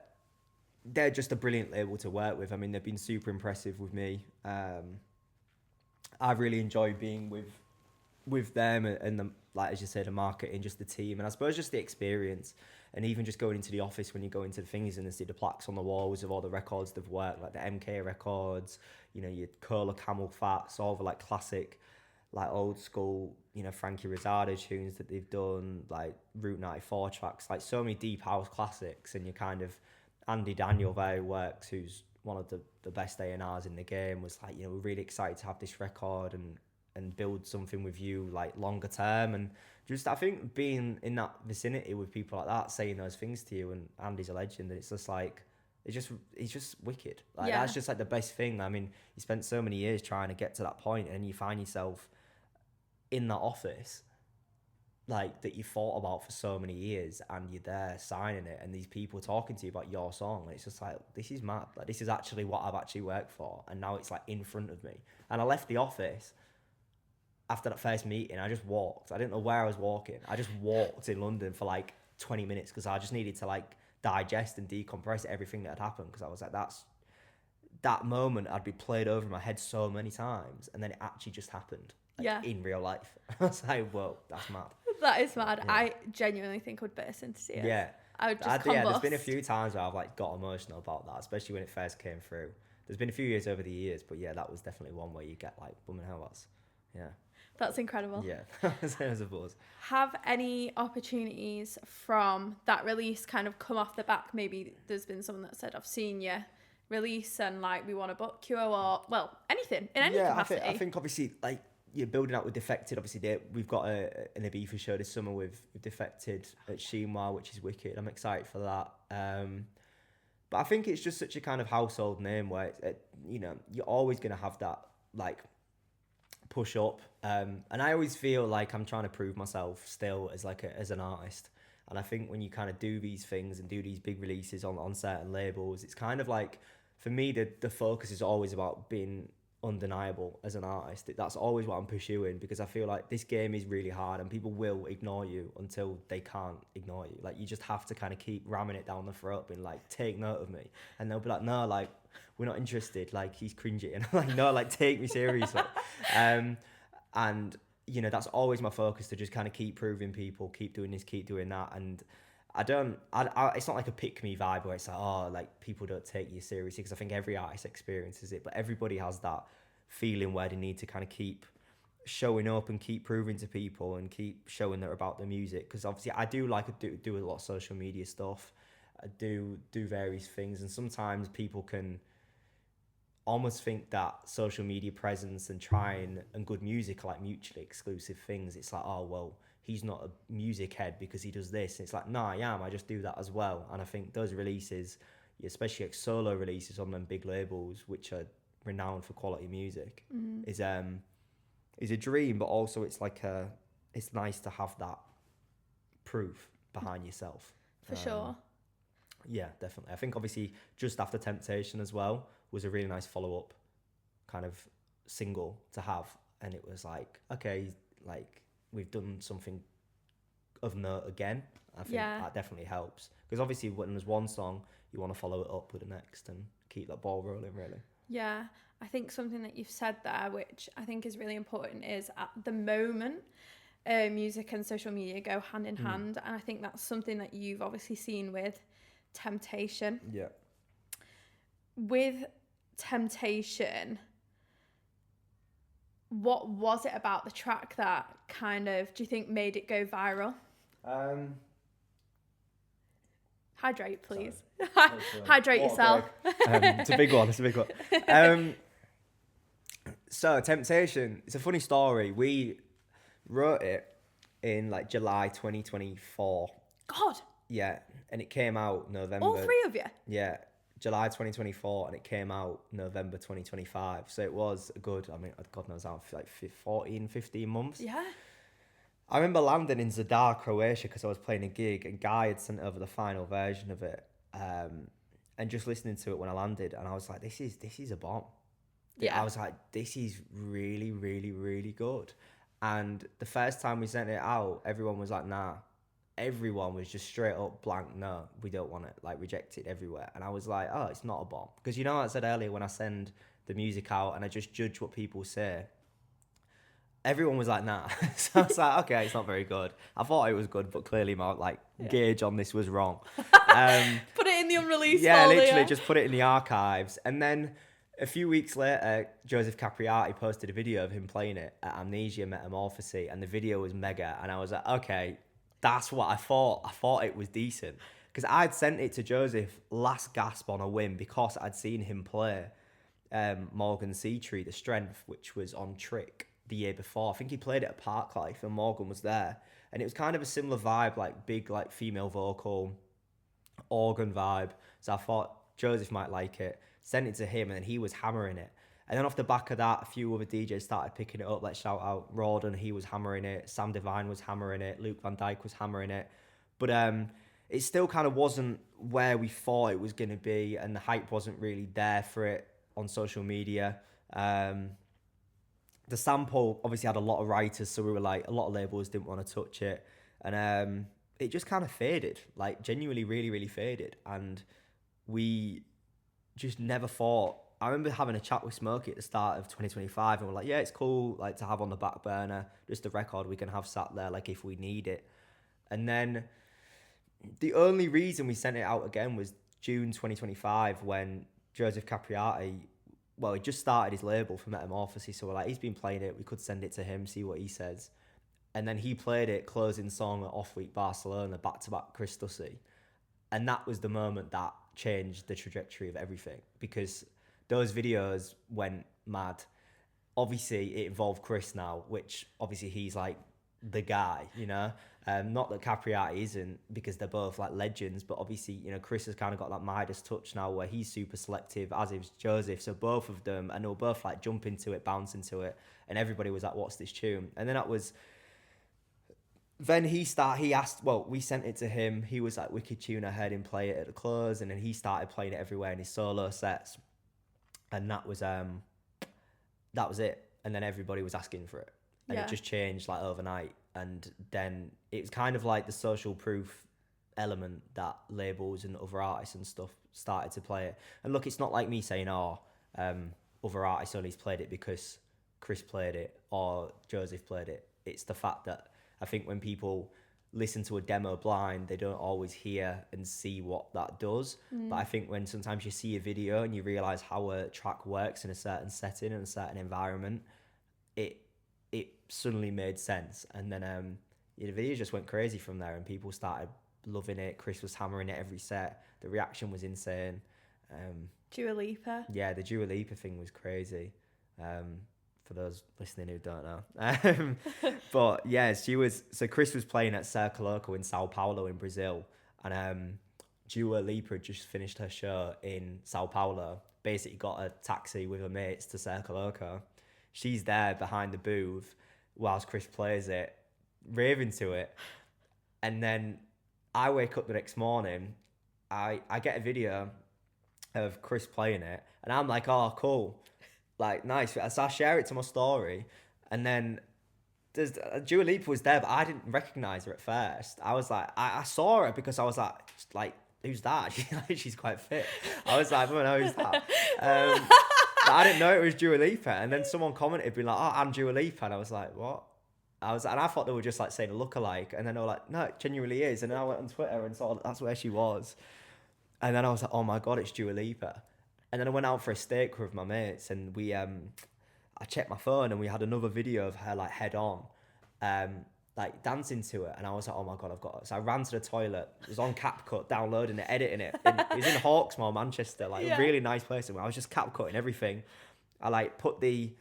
brilliant label to work with. I mean, they've been super impressive with me. I've really enjoyed being with them and the, like as you say, the marketing, just the team, and I suppose just the experience, and even just going into the office when you go into the things and see the plaques on the walls of all the records they've worked, like the MK records, you know, your Cola Camel Fats, all the like classic, like old school, you know, Frankie Rosado tunes that they've done, like Route 94 tracks, like so many deep house classics. And you kind of, Andy Daniel there who works, who's one of the best A&Rs in the game, was like, you know, we're really excited to have this record and build something with you like longer term. And just, I think being in that vicinity with people like that, saying those things to you, and Andy's a legend, and it's just like, he's just wicked. Like that's just like the best thing. I mean, he spent so many years trying to get to that point, and you find yourself in that office like that you thought about for so many years, and you're there signing it, and these people talking to you about your song, and it's just like, this is mad. Like, this is actually what I've actually worked for, and now it's like in front of me. And I left the office after that first meeting. I just walked. I didn't know where I was walking. I just walked in London for like 20 minutes because I just needed to like digest and decompress everything that had happened, because I was like, that moment had been played over in my head so many times, and then it actually just happened. Like, in real life. I was like, whoa, that's mad. That is mad. Yeah. I genuinely think I would burst into tears. Yeah. I would just combust. Yeah, there's been a few times where I've like got emotional about that, especially when it first came through. There's been a few years over the years, but yeah, that was definitely one where you get like, woman, how was? Yeah. That's incredible. Yeah, it was a buzz. Have any opportunities from that release kind of come off the back? Maybe there's been someone that said, I've seen you release and like we want to book you, or, well, anything, in any capacity. I think obviously like, you're building out with Defected. Obviously, we've got an Ibiza show this summer with Defected at Chinois, which is wicked. I'm excited for that. But I think it's just such a kind of household name where, you know, you're always going to have that, like, push up. And I always feel like I'm trying to prove myself still as, like, as an artist. And I think when you kind of do these things and do these big releases on certain labels, it's kind of like, for me, the focus is always about being undeniable as an artist. That's always what I'm pursuing, because I feel like this game is really hard and people will ignore you until they can't ignore you. Like, you just have to kind of keep ramming it down the throat, being like, take note of me. And they'll be like, no, like, we're not interested. Like, he's cringy. And I'm like, no, like, take me seriously. And, you know, that's always my focus, to just kind of keep proving people, keep doing this, keep doing that. And it's not like a pick me vibe where it's like, oh, like, people don't take you seriously, because I think every artist experiences it, but everybody has that feeling where they need to kind of keep showing up and keep proving to people and keep showing they're about the music. Because obviously I do do a lot of social media stuff. I do various things, and sometimes people can almost think that social media presence and good music are like mutually exclusive things. It's like, oh, well, he's not a music head because he does this. And it's like, no, I am. I just do that as well. And I think those releases, especially like solo releases on them big labels, which are renowned for quality music, is a dream. But also, it's like it's nice to have that proof behind yourself. For sure. Yeah, definitely. I think obviously Just After Temptation as well was a really nice follow-up kind of single to have. And it was like, okay, like, we've done something of note again. I think that definitely helps. Because obviously when there's one song, you want to follow it up with the next and keep that ball rolling, really. Yeah, I think something that you've said there, which I think is really important, is at the moment, music and social media go hand in hand. And I think that's something that you've obviously seen with Temptation. Yeah. With Temptation, what was it about the track that kind of, do you think, made it go viral? Hydrate, please. Hydrate yourself. It's a big one. It's a big one. So Temptation, it's a funny story. We wrote it in like July 2024. God. Yeah, and it came out November. All three of you? Yeah, July 2024, and it came out November 2025. So it was a good, I mean, God knows how, like 14, 15 months. Yeah. I remember landing in Zadar, Croatia, because I was playing a gig, and Guy had sent over the final version of it, and just listening to it when I landed, and I was like, this is a bomb. Yeah. I was like, this is really, really, really good. And the first time we sent it out, everyone was like, nah. Everyone was just straight up blank, no, we don't want it, like, rejected everywhere. And I was like, oh, it's not a bomb. Because, you know, I said earlier, when I send the music out and I just judge what people say, everyone was like, nah. So I was like, okay, it's not very good. I thought it was good, but clearly my gauge on this was wrong. Put it in the unreleased folder. Literally just put it in the archives. And then a few weeks later, Joseph Capriati posted a video of him playing it at Amnesia Metamorphosis, and the video was mega. And I was like, okay, that's what I thought. I thought it was decent. Because I'd sent it to Joseph last gasp on a whim, because I'd seen him play Morgan Seatree, The Strength, which was on Trick the year before. I think he played it at Parklife and Morgan was there. And it was kind of a similar vibe, like big, like female vocal, organ vibe. So I thought Joseph might like it. Sent it to him, and then he was hammering it. And then off the back of that, a few other DJs started picking it up. Like, shout out Rawdon, he was hammering it. Sam Divine was hammering it. Luke Van Dyke was hammering it. But it still kind of wasn't where we thought it was going to be, and the hype wasn't really there for it on social media. The sample obviously had a lot of writers, so we were like, a lot of labels didn't want to touch it. And it just kind of faded, like genuinely really, really faded. And we just never thought. I remember having a chat with Smokey at the start of 2025, and we're like, yeah, it's cool, like, to have on the back burner, just a record we can have sat there, like, if we need it. And then the only reason we sent it out again was June 2025, when Joseph Capriati, well, he just started his label for Metamorphosis, so we're like, he's been playing it, we could send it to him, see what he says. And then he played it, closing song at Off Week Barcelona, back-to-back Chris Dussy. And that was the moment that changed the trajectory of everything, because those videos went mad. Obviously, it involved Chris now, which obviously he's like the guy, you know? Not that Capriati isn't, because they're both like legends, but obviously, you know, Chris has kind of got that Midas touch now where he's super selective, as is Joseph. So both of them, and they'll both like jump into it, bounce into it, and everybody was like, what's this tune? And then that was then he asked, well, we sent it to him. He was like, wicked tune, ahead and play it at the close. And then he started playing it everywhere in his solo sets. And that was it. And then everybody was asking for it. And it just changed like overnight. And then it was kind of like the social proof element that labels and other artists and stuff started to play it. And look, it's not like me saying, other artists only played it because Chris played it or Joseph played it. It's the fact that I think when people listen to a demo blind, they don't always hear and see what that does. But I think when sometimes you see a video and you realise how a track works in a certain setting and a certain environment, it suddenly made sense. And then the video just went crazy from there and people started loving it. Chris was hammering it every set. The reaction was insane. Dua Lipa. Yeah, the Dua Lipa thing was crazy. For those listening who don't know. But yeah, so Chris was playing at Circo Loco in Sao Paulo in Brazil. And Dua Lipa had just finished her show in Sao Paulo. Basically got a taxi with her mates to Circo Loco. She's there behind the booth whilst Chris plays it, raving to it. And then I wake up the next morning, I get a video of Chris playing it, and I'm like, oh, cool. Like, nice. So I share it to my story, and then Dua Lipa was there, but I didn't recognise her at first. I was like, I saw her because I was like, who's that? She's quite fit. I was like, I don't know who's that. But I didn't know it was Dua Lipa, and then someone commented, being like, oh, I'm Dua Lipa, and I was like, what? And I thought they were just like saying a lookalike, and then they were like, no, it genuinely is. And then I went on Twitter and saw that's where she was, and then I was like, oh my god, it's Dua Lipa. And then I went out for a steak with my mates, and I checked my phone, and we had another video of her like head on, like dancing to it, and I was like, oh my god, I've got it. So I ran to the toilet, was on CapCut, downloading it, editing it. And it was in Hawksmoor, Manchester, like a really nice place. And I was just CapCutting everything. I like put the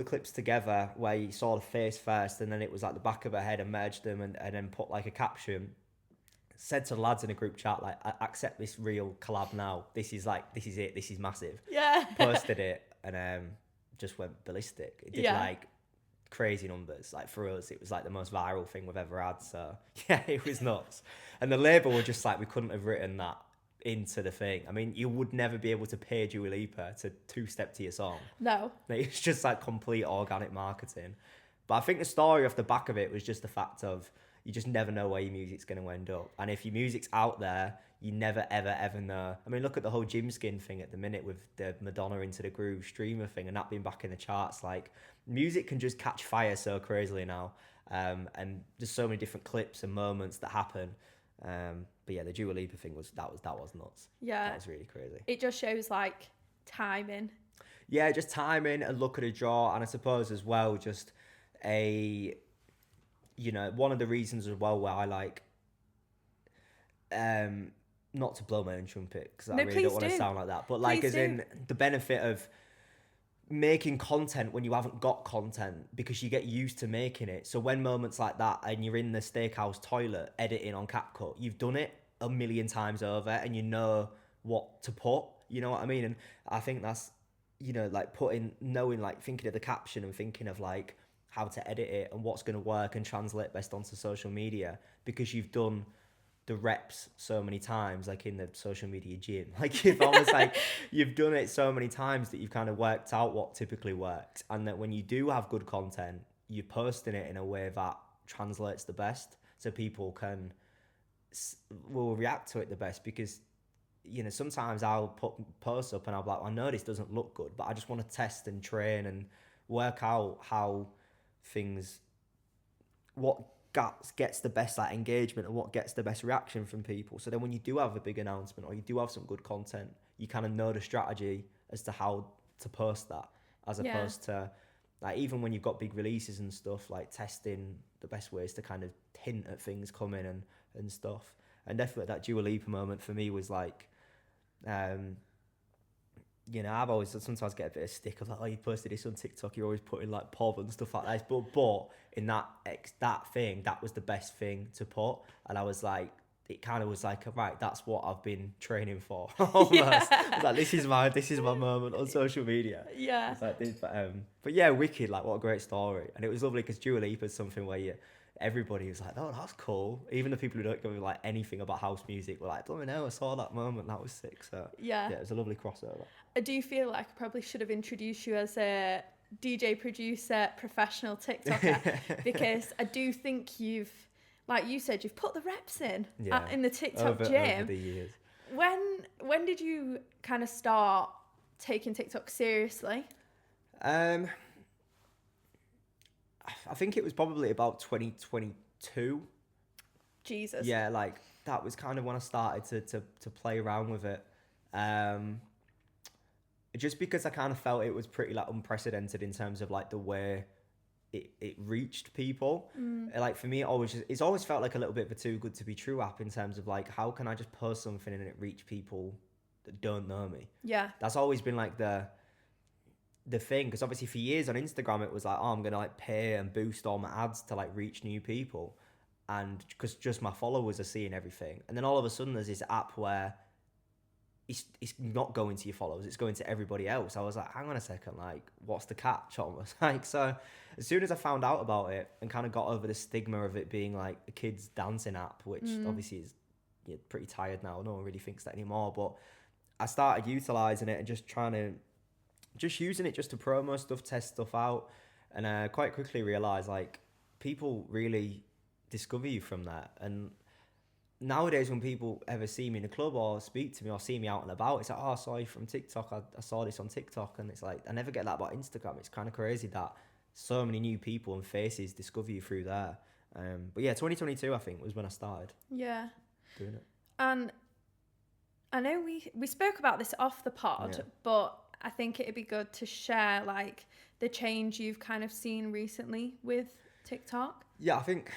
clips together where you saw the face first, and then it was like the back of her head, and merged them, and then put like a caption. Said to the lads in a group chat, like, I accept this real collab now. This is it. This is massive. Yeah. Posted it, and just went ballistic. It did like crazy numbers. Like for us, it was like the most viral thing we've ever had. So yeah, it was nuts. And the label were just like, we couldn't have written that into the thing. I mean, you would never be able to pay Dua Lipa to two-step to your song. No. It's just like complete organic marketing. But I think the story off the back of it was just the fact of, you just never know where your music's going to end up. And if your music's out there, you never, ever, ever know. I mean, look at the whole Jim Skin thing at the minute with the Madonna Into the Groove streamer thing and that being back in the charts. Like, music can just catch fire so crazily now. And there's so many different clips and moments that happen. But yeah, the Dua Lipa thing was nuts. Yeah. That was really crazy. It just shows, like, timing. Yeah, just timing and luck of the draw. And I suppose as well, just one of the reasons as well where I like, not to blow my own trumpet, because I really don't want to sound like that, but like in the benefit of making content when you haven't got content, because you get used to making it. So when moments like that and you're in the steakhouse toilet editing on CapCut, you've done it a million times over and you know what to put, you know what I mean? And I think that's, like thinking of the caption and thinking of like how to edit it and what's going to work and translate best onto social media, because you've done the reps so many times, like in the social media gym. Like you've almost like, you've done it so many times that you've kind of worked out what typically works. And that when you do have good content, you're posting it in a way that translates the best, so people will react to it the best. Because, sometimes I'll put posts up and I'll be like, I know this doesn't look good, but I just want to test and train and work out how what gets the best like engagement and what gets the best reaction from people. So then when you do have a big announcement or you do have some good content, you kind of know the strategy as to how to post that, as opposed to like, even when you've got big releases and stuff, like testing the best ways to kind of hint at things coming and stuff. And definitely that Dua Lipa moment for me was like, I've always sometimes get a bit of stick of like, oh, you posted this on TikTok, you're always putting like pub and stuff like that. But in that thing, that was the best thing to put. And I was like, it kind of was like, right, that's what I've been training for. Almost. Yeah. I was like, this is my moment on social media. Yeah. It's like this, but yeah, wicked. Like, what a great story. And it was lovely because Dua Lipa is something where everybody was like, oh, that's cool. Even the people who don't give like anything about house music were like, don't know, I saw that moment, that was sick. So Yeah. it was a lovely crossover. I do feel like I probably should have introduced you as a DJ, producer, professional TikToker, because I do think you've, like you said, you've put the reps in in the TikTok gym. Over the years. When did you kind of start taking TikTok seriously? I think it was probably about 2022. Jesus. Yeah, like that was kind of when I started to play around with it. Just because I kind of felt it was pretty like unprecedented in terms of like the way it reached people. Like for me, it's always felt like a little bit of a too good to be true app in terms of like, how can I just post something and it reach people that don't know me? Yeah. That's always been like the thing, because obviously for years on Instagram it was like, oh, I'm gonna like pay and boost all my ads to like reach new people, and because just my followers are seeing everything, and then all of a sudden there's this app where it's not going to your followers, it's going to everybody else. I was like, hang on a second, like what's the catch almost? Like, so as soon as I found out about it and kind of got over the stigma of it being like a kids dancing app, which obviously is pretty tired now, no one really thinks that anymore, but I started utilizing it and just using it just to promo stuff, test stuff out, and I quite quickly realised like people really discover you from that. And nowadays when people ever see me in a club or speak to me or see me out and about, it's like, oh, I saw you from TikTok, I saw this on TikTok. And it's like, I never get that about Instagram. It's kind of crazy that so many new people and faces discover you through there. But yeah, 2022 I think was when I started doing it. And I know we spoke about this off the pod, but I think it'd be good to share like the change you've kind of seen recently with TikTok. Yeah, I think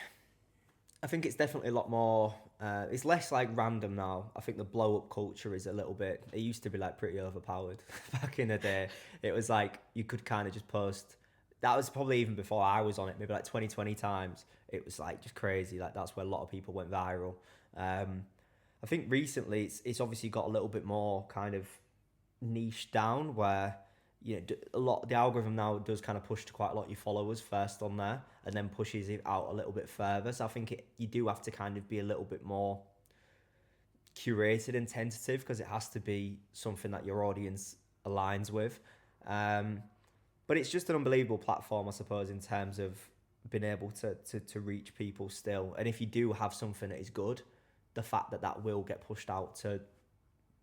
it's definitely a lot more, it's less like random now. I think the blow up culture is a little bit, it used to be like pretty overpowered back in the day. It was like you could kind of just post, that was probably even before I was on it, maybe like 20 times. It was like just crazy, like that's where a lot of people went viral. I think recently it's obviously got a little bit more kind of niche down, where the algorithm now does kind of push to quite a lot of your followers first on there and then pushes it out a little bit further. So I think you do have to kind of be a little bit more curated and tentative, because it has to be something that your audience aligns with. But it's just an unbelievable platform, I suppose, in terms of being able to reach people still. And if you do have something that is good, the fact that will get pushed out to,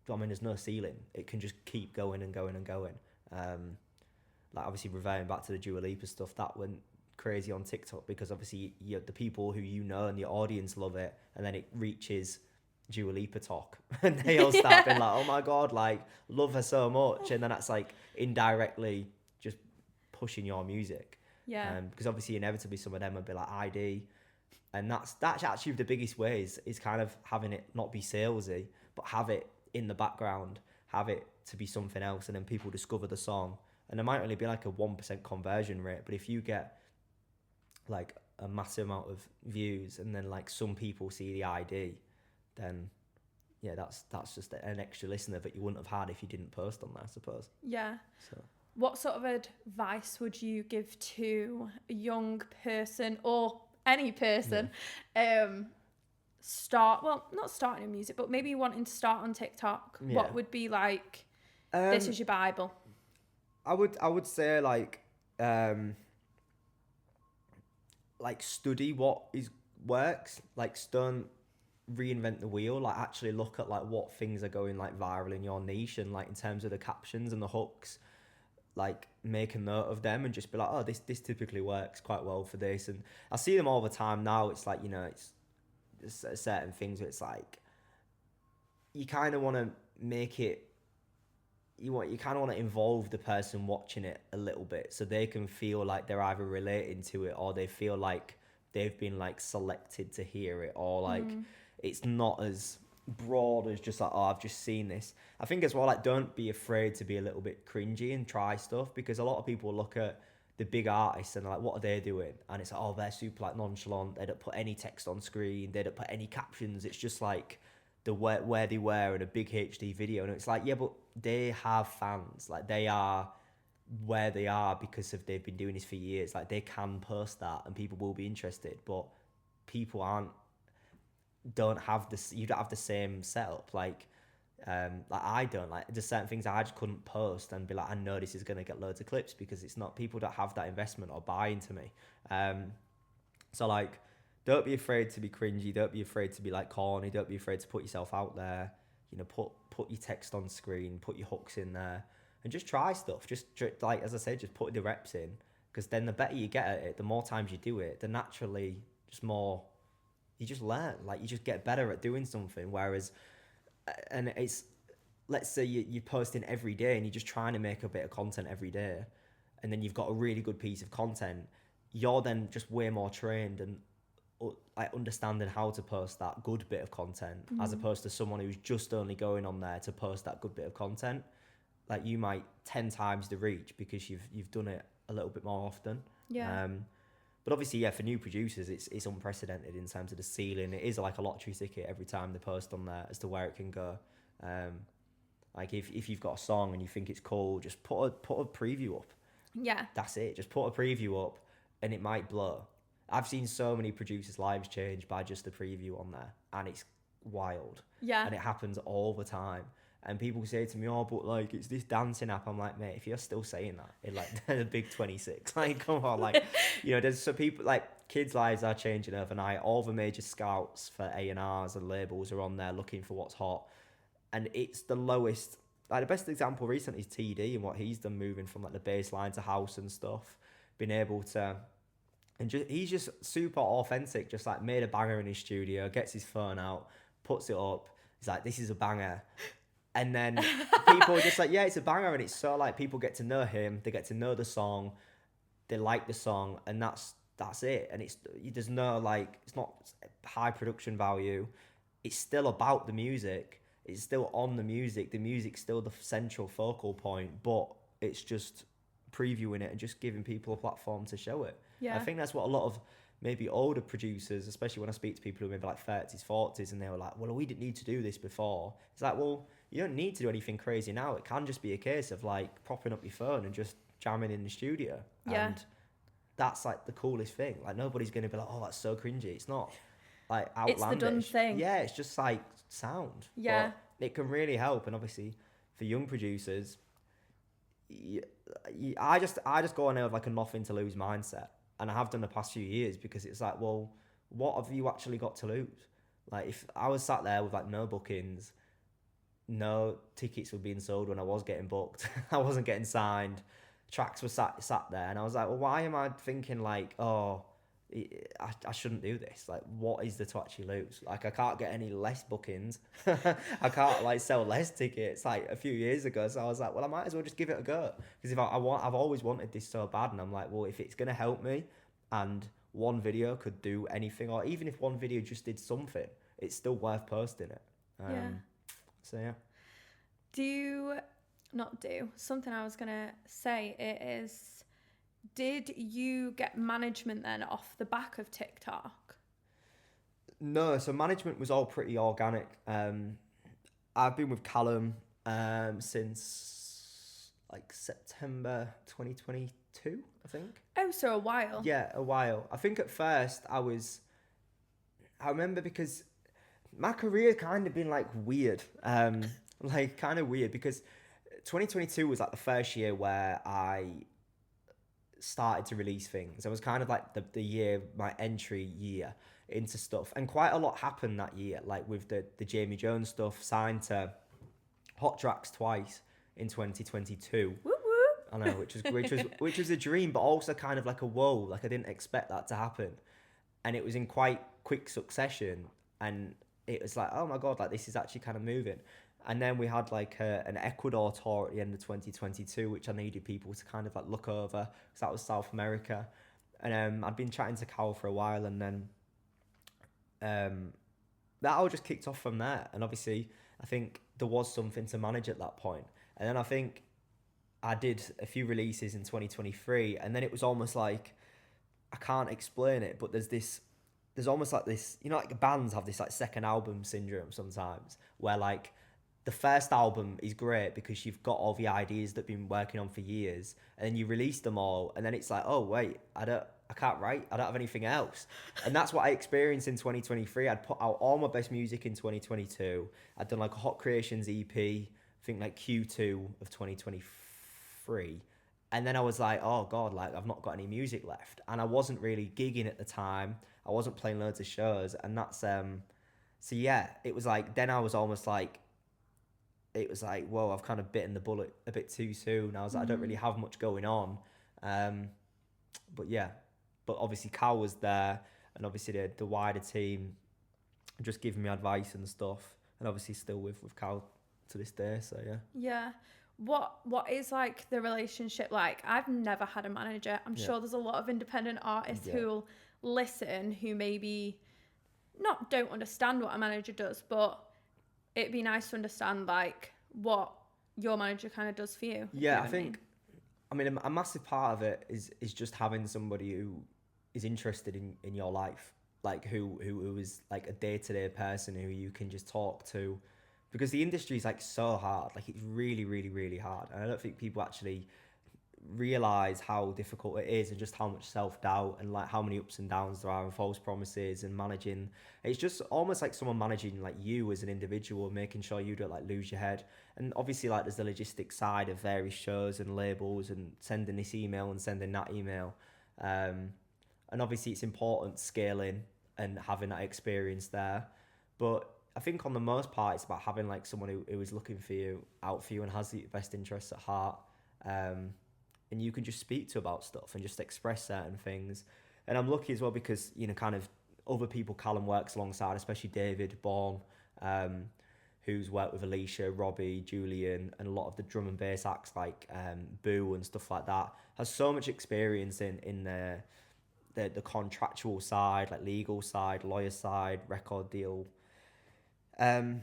I mean, there's no ceiling. It can just keep going and going and going. Like obviously reverting back to the Dua Lipa stuff, that went crazy on TikTok because obviously the people who and the audience love it, and then it reaches Dua Lipa talk and they all start being like, oh my god, like love her so much, and then that's like indirectly just pushing your music. Because obviously inevitably some of them would be like ID, and that's actually the biggest way is kind of having it not be salesy, but have it in the background, have it to be something else, and then people discover the song, and there might only be like a 1% conversion rate, but if you get like a massive amount of views and then like some people see the ID, then yeah, that's just an extra listener that you wouldn't have had if you didn't post on there, I suppose. So what sort of advice would you give to a young person or any person not starting in music, but maybe wanting to start on TikTok? What would be like, this is your Bible? I would say like study what works, like don't reinvent the wheel, like actually look at like what things are going like viral in your niche, and like in terms of the captions and the hooks, like make a note of them and just be like, oh, this typically works quite well for this. And I see them all the time now. It's like, it's certain things where it's like you kind of want to make it, you kind of want to involve the person watching it a little bit, so they can feel like they're either relating to it or they feel like they've been like selected to hear it, or like it's not as broad as just like, oh, I've just seen this. I think as well, like don't be afraid to be a little bit cringy and try stuff, because a lot of people look at the big artists and like, what are they doing? And it's like, oh, they're super like nonchalant, they don't put any text on screen, they don't put any captions, it's just like the where they were in a big HD video. And it's like, yeah, but they have fans, like they are where they are because they've been doing this for years, like they can post that and people will be interested, but people don't have this, you don't have the same setup. Like I don't, like, there's certain things I just couldn't post and be like, I know this is going to get loads of clips, because it's not, people don't have that investment or buy into me. So like, don't be afraid to be cringy. Don't be afraid to be like corny. Don't be afraid to put yourself out there. You know, put your text on screen, put your hooks in there, and just try stuff. Just like, as I said, just put the reps in, because then the better you get at it, the more times you do it, the naturally just more you just learn. Like, you just get better at doing something. Whereas, and it's, let's say you're posting every day and you're just trying to make a bit of content every day, and then you've got a really good piece of content. You're then just way more trained and like understanding how to post that good bit of content, as opposed to someone who's just only going on there to post that good bit of content. Like, you might 10 times the reach because you've done it a little bit more often. Yeah. But obviously, yeah, for new producers, it's unprecedented in terms of the ceiling. It is like a lottery ticket every time they post on there as to where it can go. Like, if you've got a song and you think it's cool, just put a preview up. Yeah. That's it. Just put a preview up and it might blow. I've seen so many producers' lives change by just a preview on there, and it's wild. Yeah. And it happens all the time. And people say to me, oh, but like, it's this dancing app. I'm like, mate, if you're still saying that in like the big 26, like, come on, like, you know, there's some people, like, kids' lives are changing overnight. All the major scouts for A&Rs and labels are on there looking for what's hot. And it's the lowest, like, the best example recently is TD and what he's done, moving from like the bass line to house and stuff, being able to, and he's just super authentic, just like made a banger in his studio, gets his phone out, puts it up. He's like, this is a banger. And then people are just like, yeah, it's a banger. And it's so like, people get to know him, they get to know the song, they like the song, and that's it. And there's no, like, it's not high production value. It's still about the music. It's still on the music. The music's still the central focal point, but it's just previewing it and just giving people a platform to show it. Yeah. I think that's what a lot of maybe older producers, especially when I speak to people who are maybe like 30s, 40s, and they were like, well, we didn't need to do this before. It's like, well, you don't need to do anything crazy now. It can just be a case of like propping up your phone and just jamming in the studio. Yeah. And that's like the coolest thing. Like, nobody's going to be like, oh, that's so cringy. It's not like outlandish. It's the done thing. Yeah, it's just like sound. Yeah. But it can really help. And obviously for young producers, I just go on there with like a nothing to lose mindset. And I have done the past few years, because it's like, well, what have you actually got to lose? Like, if I was sat there with like no bookings, no tickets were being sold when I was getting booked, I wasn't getting signed, tracks were sat there, and I was like, well, why am I thinking like, oh, I shouldn't do this? Like, what is there to actually lose? Like, I can't get any less bookings. I can't like sell less tickets like a few years ago. So I was like, well, I might as well just give it a go, because if I've always wanted this so bad, and I'm like, well, if it's gonna help me, and one video could do anything, or even if one video just did something, it's still worth posting it. Yeah. So yeah. Something I was gonna say is, did you get management then off the back of TikTok? No, so management was all pretty organic. I've been with Callum since like September 2022, I think. Oh, so a while. Yeah, a while. I think at first I remember, because my career kind of been like weird, like kind of weird, because 2022 was like the first year where I started to release things. It was kind of like the year, my entry year into stuff, and quite a lot happened that year, like with the Jamie Jones stuff, signed to Hot Tracks twice in 2022. Woo woo. I know, which was a dream, but also kind of like a whoa, like I didn't expect that to happen, and it was in quite quick succession, and it was like, oh my god, like this is actually kind of moving. And then we had like an Ecuador tour at the end of 2022, which I needed people to kind of like look over, because that was South America. And I'd been chatting to Cal for a while, and then that all just kicked off from there. And obviously, I think there was something to manage at that point. And then I think I did a few releases in 2023, and then it was almost like, I can't explain it, but there's almost like this, you know, like bands have this like second album syndrome sometimes, where like, the first album is great because you've got all the ideas that you've been working on for years, and then you release them all, and then it's like, oh wait, can't write. I don't have anything else. And that's what I experienced in 2023. I'd put out all my best music in 2022. I'd done like a Hot Creations EP, I think like Q2 of 2023. And then I was like, oh God, like I've not got any music left. And I wasn't really gigging at the time. I wasn't playing loads of shows. And that's, so yeah, it was like, then I was almost like, it was like, whoa, I've kind of bitten the bullet a bit too soon. I was like, I don't really have much going on. But yeah, but obviously Cal was there, and obviously the wider team just giving me advice and stuff, and obviously still with Cal to this day. So yeah. Yeah. What is like the relationship like? I've never had a manager. I'm sure there's a lot of independent artists who'll listen who maybe don't understand what a manager does, but it'd be nice to understand like what your manager kind of does for you. Yeah, I think, I mean, a massive part of it is just having somebody who is interested in your life, like who is like a day-to-day person who you can just talk to, because the industry is like so hard. Like it's really, really, really hard. And I don't think people actually realize how difficult it is, and just how much self-doubt and like how many ups and downs there are, and false promises, and managing. It's just almost like someone managing like you as an individual, making sure you don't like lose your head. And obviously like there's the logistics side of various shows and labels and sending this email and sending that email, and obviously it's important scaling and having that experience there. But I think on the most part it's about having like someone who is looking for you, out for you, and has the best interests at heart. And you can just speak to about stuff and just express certain things. And I'm lucky as well because, you know, kind of other people Callum works alongside, especially David Bourne, who's worked with Alicia, Robbie, Julian, and a lot of the drum and bass acts like Boo and stuff like that, has so much experience in the contractual side, like legal side, lawyer side, record deal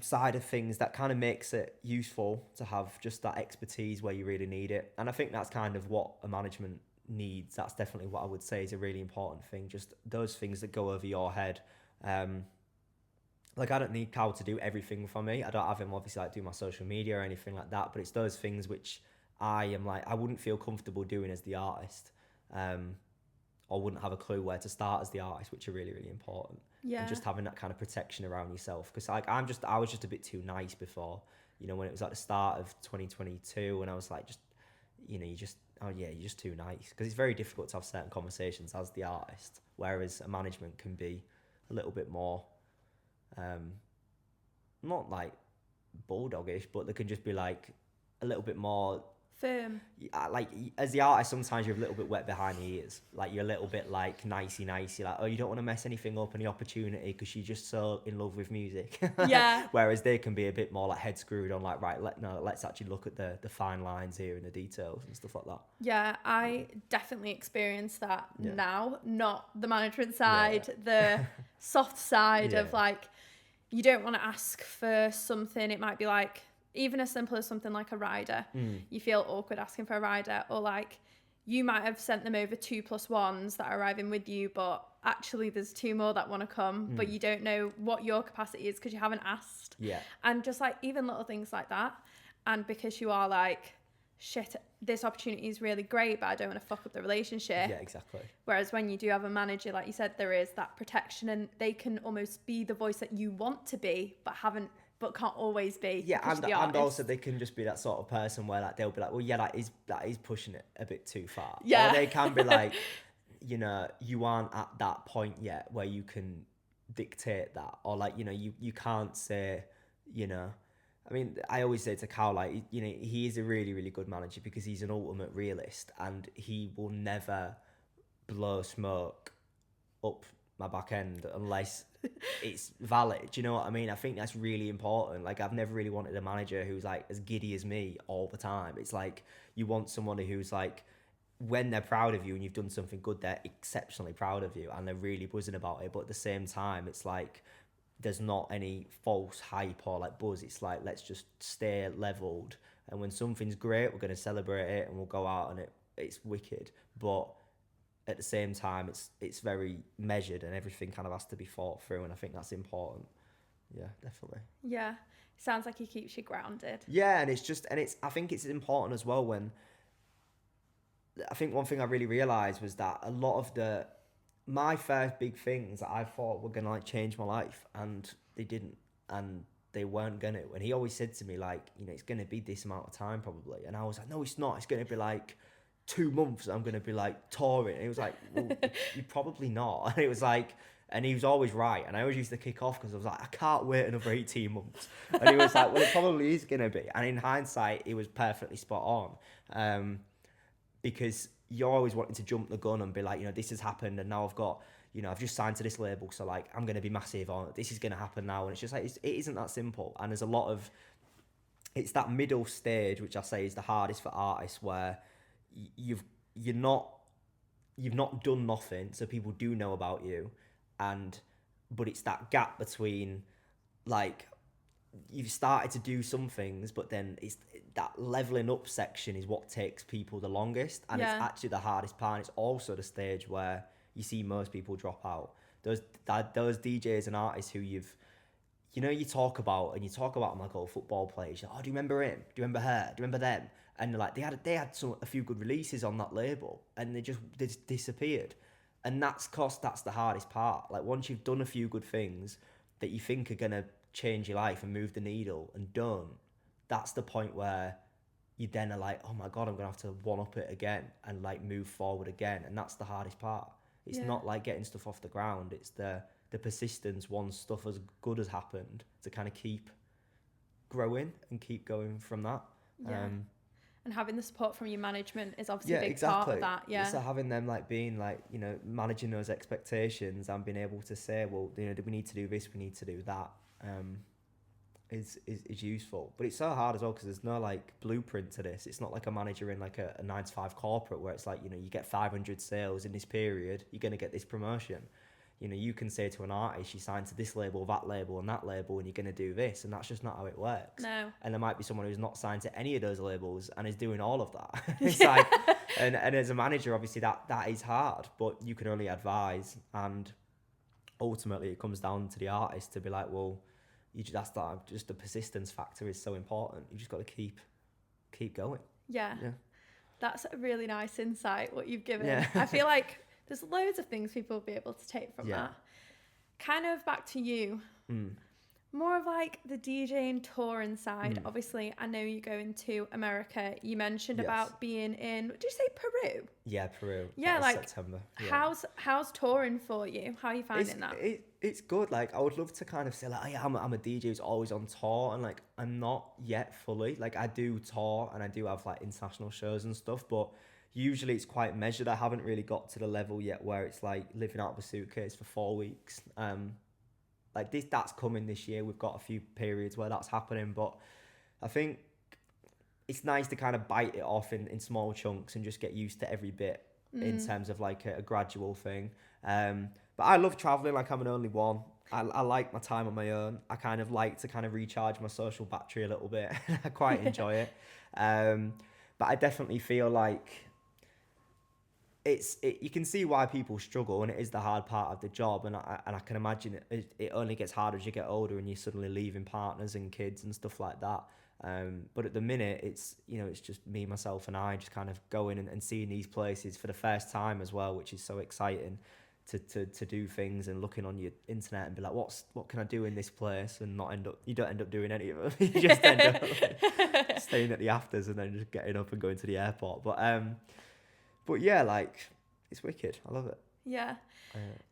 side of things, that kind of makes it useful to have just that expertise where you really need it. And I think that's kind of what a management needs. That's definitely what I would say is a really important thing, just those things that go over your head. Like I don't need Cal to do everything for me. I don't have him obviously like do my social media or anything like that, but it's those things which I am like, I wouldn't feel comfortable doing as the artist, or wouldn't have a clue where to start as the artist, which are really, really important. Yeah. And just having that kind of protection around yourself. Because like I was just a bit too nice before, you know, when it was at the start of 2022, and I was like, just, you know, you're just too nice. Because it's very difficult to have certain conversations as the artist, whereas a management can be a little bit more, not like bulldogish, but they can just be like a little bit more firm. Like as the artist, sometimes you're a little bit wet behind the ears. Like you're a little bit like nicey, like, oh, you don't want to mess anything up, any opportunity, because you're just so in love with music. Yeah. Whereas they can be a bit more like head screwed on, like, right, let's actually look at the fine lines here and the details and stuff like that. Yeah, I definitely experience that now. Not the management side, the soft side of like, you don't want to ask for something. It might be like, even as simple as something like a rider. You feel awkward asking for a rider, or like you might have sent them over 2+1s that are arriving with you, but actually there's 2 more that want to come, but you don't know what your capacity is because you haven't asked. Yeah. And just like even little things like that. And because you are like, shit, this opportunity is really great, but I don't want to fuck up the relationship. Yeah, exactly. Whereas when you do have a manager, like you said, there is that protection, and they can almost be the voice that you want to be, but can't always be. Yeah, and also they can just be that sort of person where like they'll be like, well, yeah, that is pushing it a bit too far. Yeah. Or they can be like, you know, you aren't at that point yet where you can dictate that, or like, you know, you can't say, you know, I mean, I always say to Cal, like, you know, he is a really, really good manager because he's an ultimate realist, and he will never blow smoke up my back end unless it's valid. Do you know what I mean? I think that's really important. Like, I've never really wanted a manager who's like as giddy as me all the time. It's like you want somebody who's like, when they're proud of you and you've done something good, they're exceptionally proud of you and they're really buzzing about it. But at the same time, it's like there's not any false hype or like buzz. It's like, let's just stay leveled, and when something's great, we're going to celebrate it and we'll go out and it's wicked. But at the same time, it's very measured and everything kind of has to be thought through, and I think that's important. Yeah, definitely. Yeah, sounds like he keeps you grounded. Yeah, and I think it's important as well when I think one thing I really realized was that a lot of my first big things that I thought were gonna like change my life, and they didn't, and they weren't gonna. And he always said to me like, it's gonna be this amount of time probably, and I was like, no, it's not. It's gonna be like 2 months. I'm gonna be like touring. And he was like, well, you're probably not. And it was like. And he was always right. And I always used to kick off because I was like, I can't wait another 18 months. And he was like, well, it probably is going to be. And in hindsight, he was perfectly spot on. Because you're always wanting to jump the gun and be like, this has happened. And now I've got, I've just signed to this label. So like, I'm going to be massive, or this is going to happen now. And it's just like, it isn't that simple. And there's a lot of, it's that middle stage, which I say is the hardest for artists, where you've not done nothing. So people do know about you. But it's that gap between like you've started to do some things, but then it's that leveling up section is what takes people the longest, and it's actually the hardest part. And it's also the stage where you see most people drop out. Those DJs and artists who you talk about them like old football players. Like, oh, do you remember him? Do you remember her? Do you remember them? And like they had a few good releases on that label, and they just disappeared. And that's the hardest part. Like once you've done a few good things that you think are gonna change your life and move the needle and don't, that's the point where you then are like, oh my God, I'm gonna have to one up it again and like move forward again. And that's the hardest part. It's not like getting stuff off the ground. It's the persistence once stuff as good has happened to kind of keep growing and keep going from that. Yeah. And having the support from your management is obviously a big part of that. Yeah. So having them like being like, managing those expectations and being able to say, well, we need to do this, we need to do that, is useful. But it's so hard as well because there's no like blueprint to this. It's not like a manager in like a 9-to-5 corporate where it's like, you get 500 sales in this period, you're going to get this promotion. You can say to an artist, you signed to this label, that label, and that label, and you're going to do this, and that's just not how it works. No. And there might be someone who's not signed to any of those labels and is doing all of that. It's like, and as a manager, obviously that is hard, but you can only advise, and ultimately it comes down to the artist to be like, well, just the persistence factor is so important. You just got to keep going. Yeah. That's a really nice insight what you've given. Yeah. I feel like there's loads of things people will be able to take from that. Kind of back to you. More of like the DJing touring side. Obviously, I know you're going to America. You mentioned about being in, did you say Peru? Yeah, Peru. Yeah, like September. Yeah. How's touring for you? How are you finding that? It's good. Like I would love to kind of say like, I'm a DJ who's always on tour, and like I'm not yet fully. Like I do tour and I do have like international shows and stuff, but usually it's quite measured. I haven't really got to the level yet where it's like living out of a suitcase for 4 weeks. Like that's coming this year. We've got a few periods where that's happening, but I think it's nice to kind of bite it off in small chunks and just get used to every bit in terms of like a gradual thing. But I love traveling. Like I'm an only one. I like my time on my own. I kind of like to kind of recharge my social battery a little bit. I quite enjoy it. But I definitely feel like you can see why people struggle, and it is the hard part of the job, and I can imagine it only gets harder as you get older and you're suddenly leaving partners and kids and stuff like that. But at the minute it's just me, myself and I just kind of going and seeing these places for the first time as well, which is so exciting to do things and looking on your internet and be like, what can I do in this place, and you don't end up doing any of them. You just end up like, staying at the afters and then just getting up and going to the airport. But yeah, like, it's wicked. I love it. Yeah.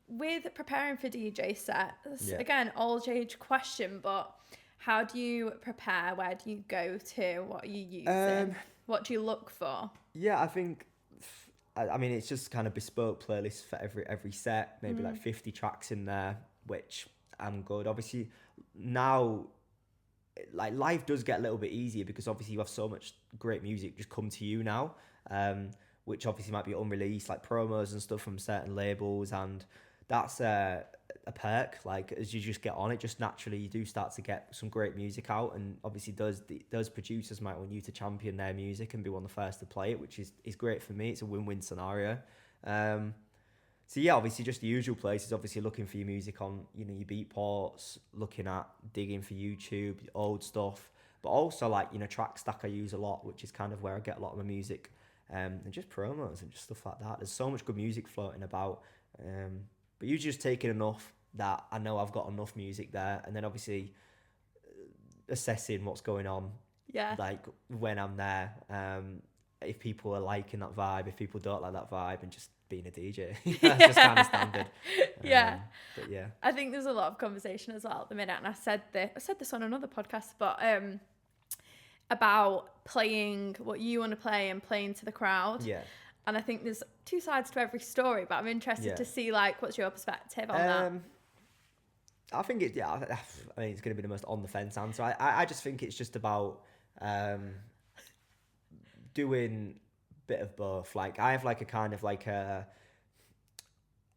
With preparing for DJ sets, again, old age question, but how do you prepare? Where do you go to? What are you using? What do you look for? Yeah, I think, I mean, it's just kind of bespoke playlists for every set, maybe like 50 tracks in there, which I'm good. Obviously, now, like, life does get a little bit easier because obviously you have so much great music just come to you now. Which obviously might be unreleased, like promos and stuff from certain labels, and that's a perk. Like as you just get on it, just naturally you do start to get some great music out, and obviously those producers might want you to champion their music and be one of the first to play it, which is great for me. It's a win-win scenario. So yeah, obviously just the usual places, obviously looking for your music on your Beatports, looking at digging for YouTube, old stuff, but also like Trackstack I use a lot, which is kind of where I get a lot of my music. and just promos and just stuff like that. There's so much good music floating about, but you just taking enough that I know I've got enough music there, and then obviously assessing what's going on, like when I'm there, if people are liking that vibe, if people don't like that vibe, and just being a DJ. That's just kind of standard. But yeah, I think there's a lot of conversation as well at the minute, and I said this on another podcast, but about playing what you want to play and playing to the crowd. Yeah. And I think there's two sides to every story, but I'm interested to see like what's your perspective on that. I think it's going to be the most on the fence answer. I just think it's just about doing a bit of both. Like I have like a kind of like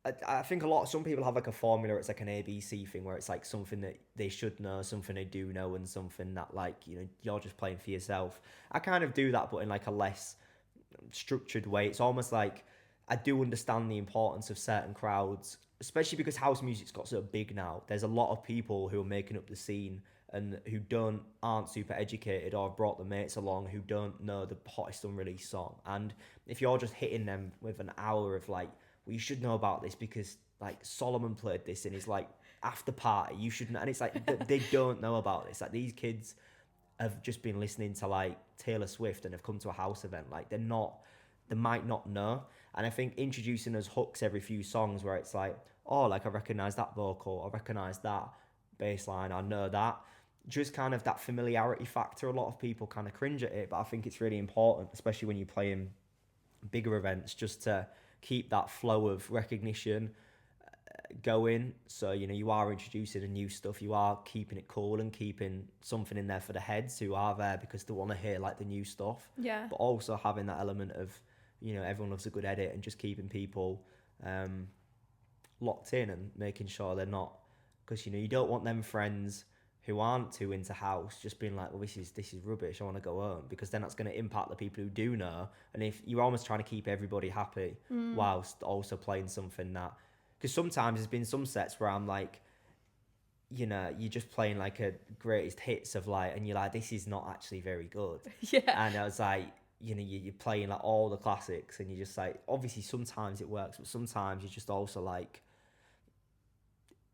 I think some people have like a formula. It's like an ABC thing where it's like something that they should know, something they do know, and something that like, you know, you're just playing for yourself. I kind of do that, but in like a less structured way. It's almost like I do understand the importance of certain crowds, especially because house music's got so big now. There's a lot of people who are making up the scene and who aren't super educated or have brought their mates along who don't know the hottest unreleased song. And if you're just hitting them with an hour of like, well, you should know about this because like Solomon played this in his like after party, you should know. And it's like they don't know about this. Like these kids have just been listening to like Taylor Swift and have come to a house event. Like they might not know. And I think introducing those hooks every few songs where it's like, oh, like I recognize that vocal, I recognize that bass line, I know that. Just kind of that familiarity factor. A lot of people kind of cringe at it, but I think it's really important, especially when you're playing bigger events, just to keep that flow of recognition going. So, you know, you are introducing the new stuff, you are keeping it cool and keeping something in there for the heads who are there because they want to hear like the new stuff. Yeah. But also having that element of, you know, everyone loves a good edit and just keeping people locked in and making sure they're not, because, you know, you don't want them friends who aren't too into house just being like, well, this is rubbish, I want to go home, because then that's going to impact the people who do know. And if you're almost trying to keep everybody happy whilst also playing something that, because sometimes there's been some sets where I'm like, you know, you're just playing like a greatest hits of like, and you're like, this is not actually very good. Yeah. And I was like, you know, you're playing like all the classics and you're just like, obviously sometimes it works, but sometimes you're just also like,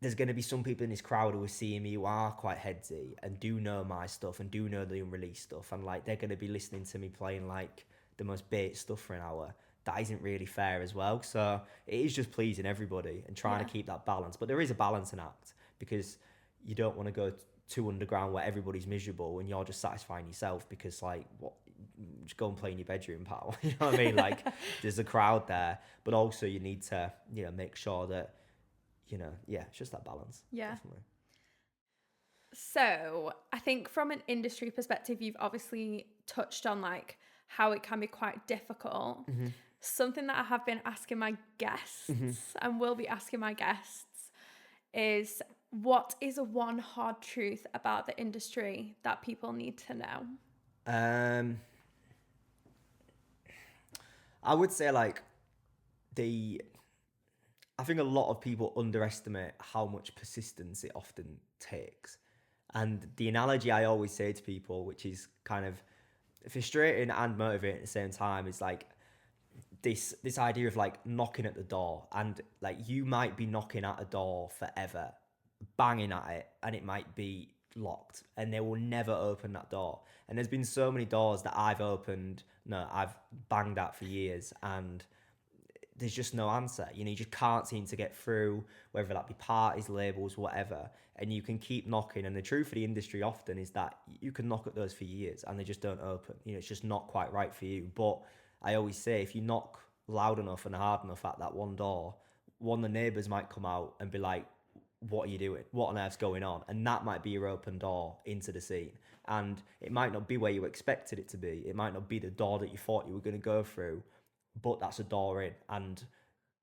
there's going to be some people in this crowd who are seeing me who are quite headsy and do know my stuff and do know the unreleased stuff. And like, they're going to be listening to me playing like the most bait stuff for an hour. That isn't really fair as well. So it is just pleasing everybody and trying to keep that balance. But there is a balancing act, because you don't want to go too underground where everybody's miserable and you're just satisfying yourself, because like, what, just go and play in your bedroom, pal. You know what I mean? Like there's a crowd there, but also you need to, you know, make sure that, you know, it's just that balance. Yeah. Definitely. So I think from an industry perspective, you've obviously touched on like how it can be quite difficult. Mm-hmm. Something that I have been asking my guests and will be asking my guests is, what is one hard truth about the industry that people need to know? I would say like I think a lot of people underestimate how much persistence it often takes. And the analogy I always say to people, which is kind of frustrating and motivating at the same time, is like this idea of like knocking at the door, and like you might be knocking at a door forever, banging at it, and it might be locked and they will never open that door. And there's been so many doors that I've banged at for years, and there's just no answer. You know, you just can't seem to get through, whether that be parties, labels, whatever. And you can keep knocking. And the truth for the industry often is that you can knock at those for years and they just don't open. You know, it's just not quite right for you. But I always say, if you knock loud enough and hard enough at that one door, one of the neighbours might come out and be like, what are you doing? What on earth's going on? And that might be your open door into the scene. And it might not be where you expected it to be. It might not be the door that you thought you were going to go through, but that's a door in, and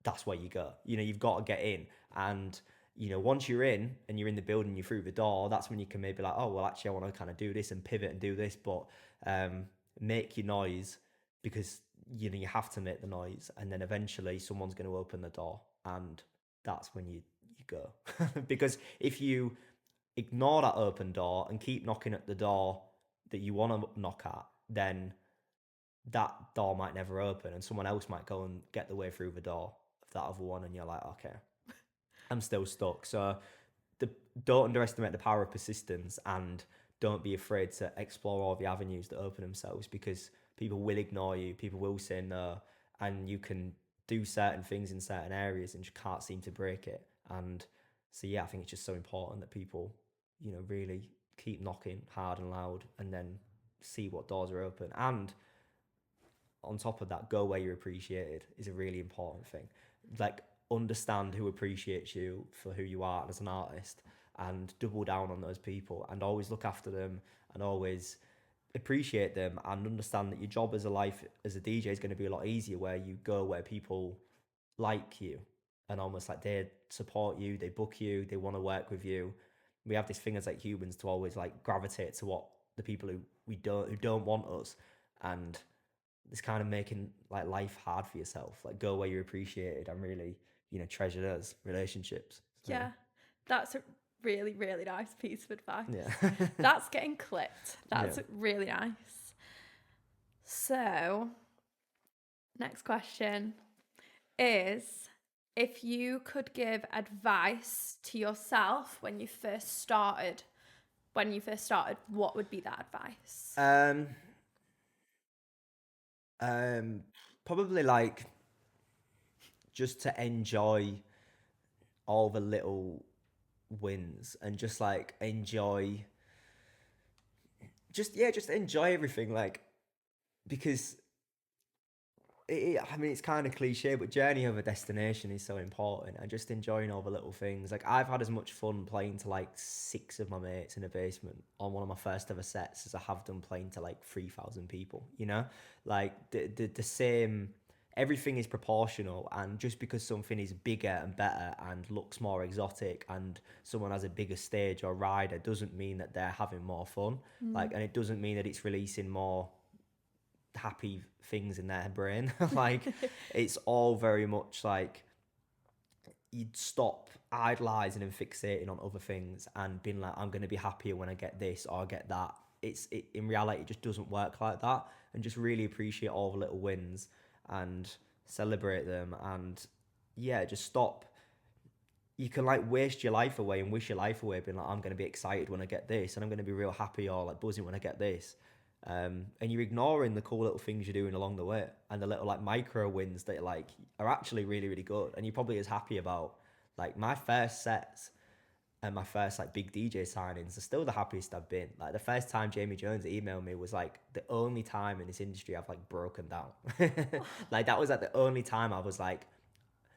that's where you go. You know, you've got to get in. And, you know, once you're in and you're in the building, you're through the door, that's when you can maybe like, oh, well, actually, I want to kind of do this and pivot and do this, but make your noise, because, you know, you have to make the noise. And then eventually someone's going to open the door, and that's when you go. Because if you ignore that open door and keep knocking at the door that you want to knock at, then that door might never open, and someone else might go and get the way through the door of that other one, and you're like, okay, I'm still stuck. So don't underestimate the power of persistence, and don't be afraid to explore all the avenues that open themselves, because people will ignore you, people will say no, and you can do certain things in certain areas and you can't seem to break it. And so yeah, I think it's just so important that people, really keep knocking hard and loud, and then see what doors are open. And on top of that, go where you're appreciated is a really important thing. Like, understand who appreciates you for who you are as an artist, and double down on those people, and always look after them, and always appreciate them, and understand that your job as a DJ is going to be a lot easier where you go where people like you, and almost like they support you, they book you, they want to work with you. We have this thing as like humans to always like gravitate to what the people who don't want us, and it's kind of making like life hard for yourself. Like, go where you're appreciated, and really, treasure those relationships. So, Yeah, that's a really, really nice piece of advice. yeah. That's getting clipped. That's Yeah. really nice. So, next question is, if you could give advice to yourself when you first started, what would be that advice? Probably like just to enjoy all the little wins, and just like enjoy just enjoy everything, like, because I mean, it's kind of cliche, but journey over destination is so important, and just enjoying all the little things. Like, I've had as much fun playing to like 6 of my mates in a basement on one of my first ever sets as I have done playing to like 3,000 people, like the same, everything is proportional. And just because something is bigger and better and looks more exotic, and someone has a bigger stage or rider, doesn't mean that they're having more fun. Like, and it doesn't mean that it's releasing more happy things in their brain. Like, it's all very much like, you'd stop idolizing and fixating on other things and being like, I'm going to be happier when I get this or I get that. In reality, it just doesn't work like that. And just really appreciate all the little wins and celebrate them. And yeah, just stop. You can like waste your life away and wish your life away being like, I'm going to be excited when I get this, and I'm going to be real happy or like buzzing when I get this. And you're ignoring the cool little things you're doing along the way, and the little like micro wins that like are actually really, really good, and you're probably as happy about. Like, my first sets and my first like big DJ signings are still the happiest I've been. Like, the first time Jamie Jones emailed me was like the only time in this industry I've like broken down. Like, that was like the only time I was like,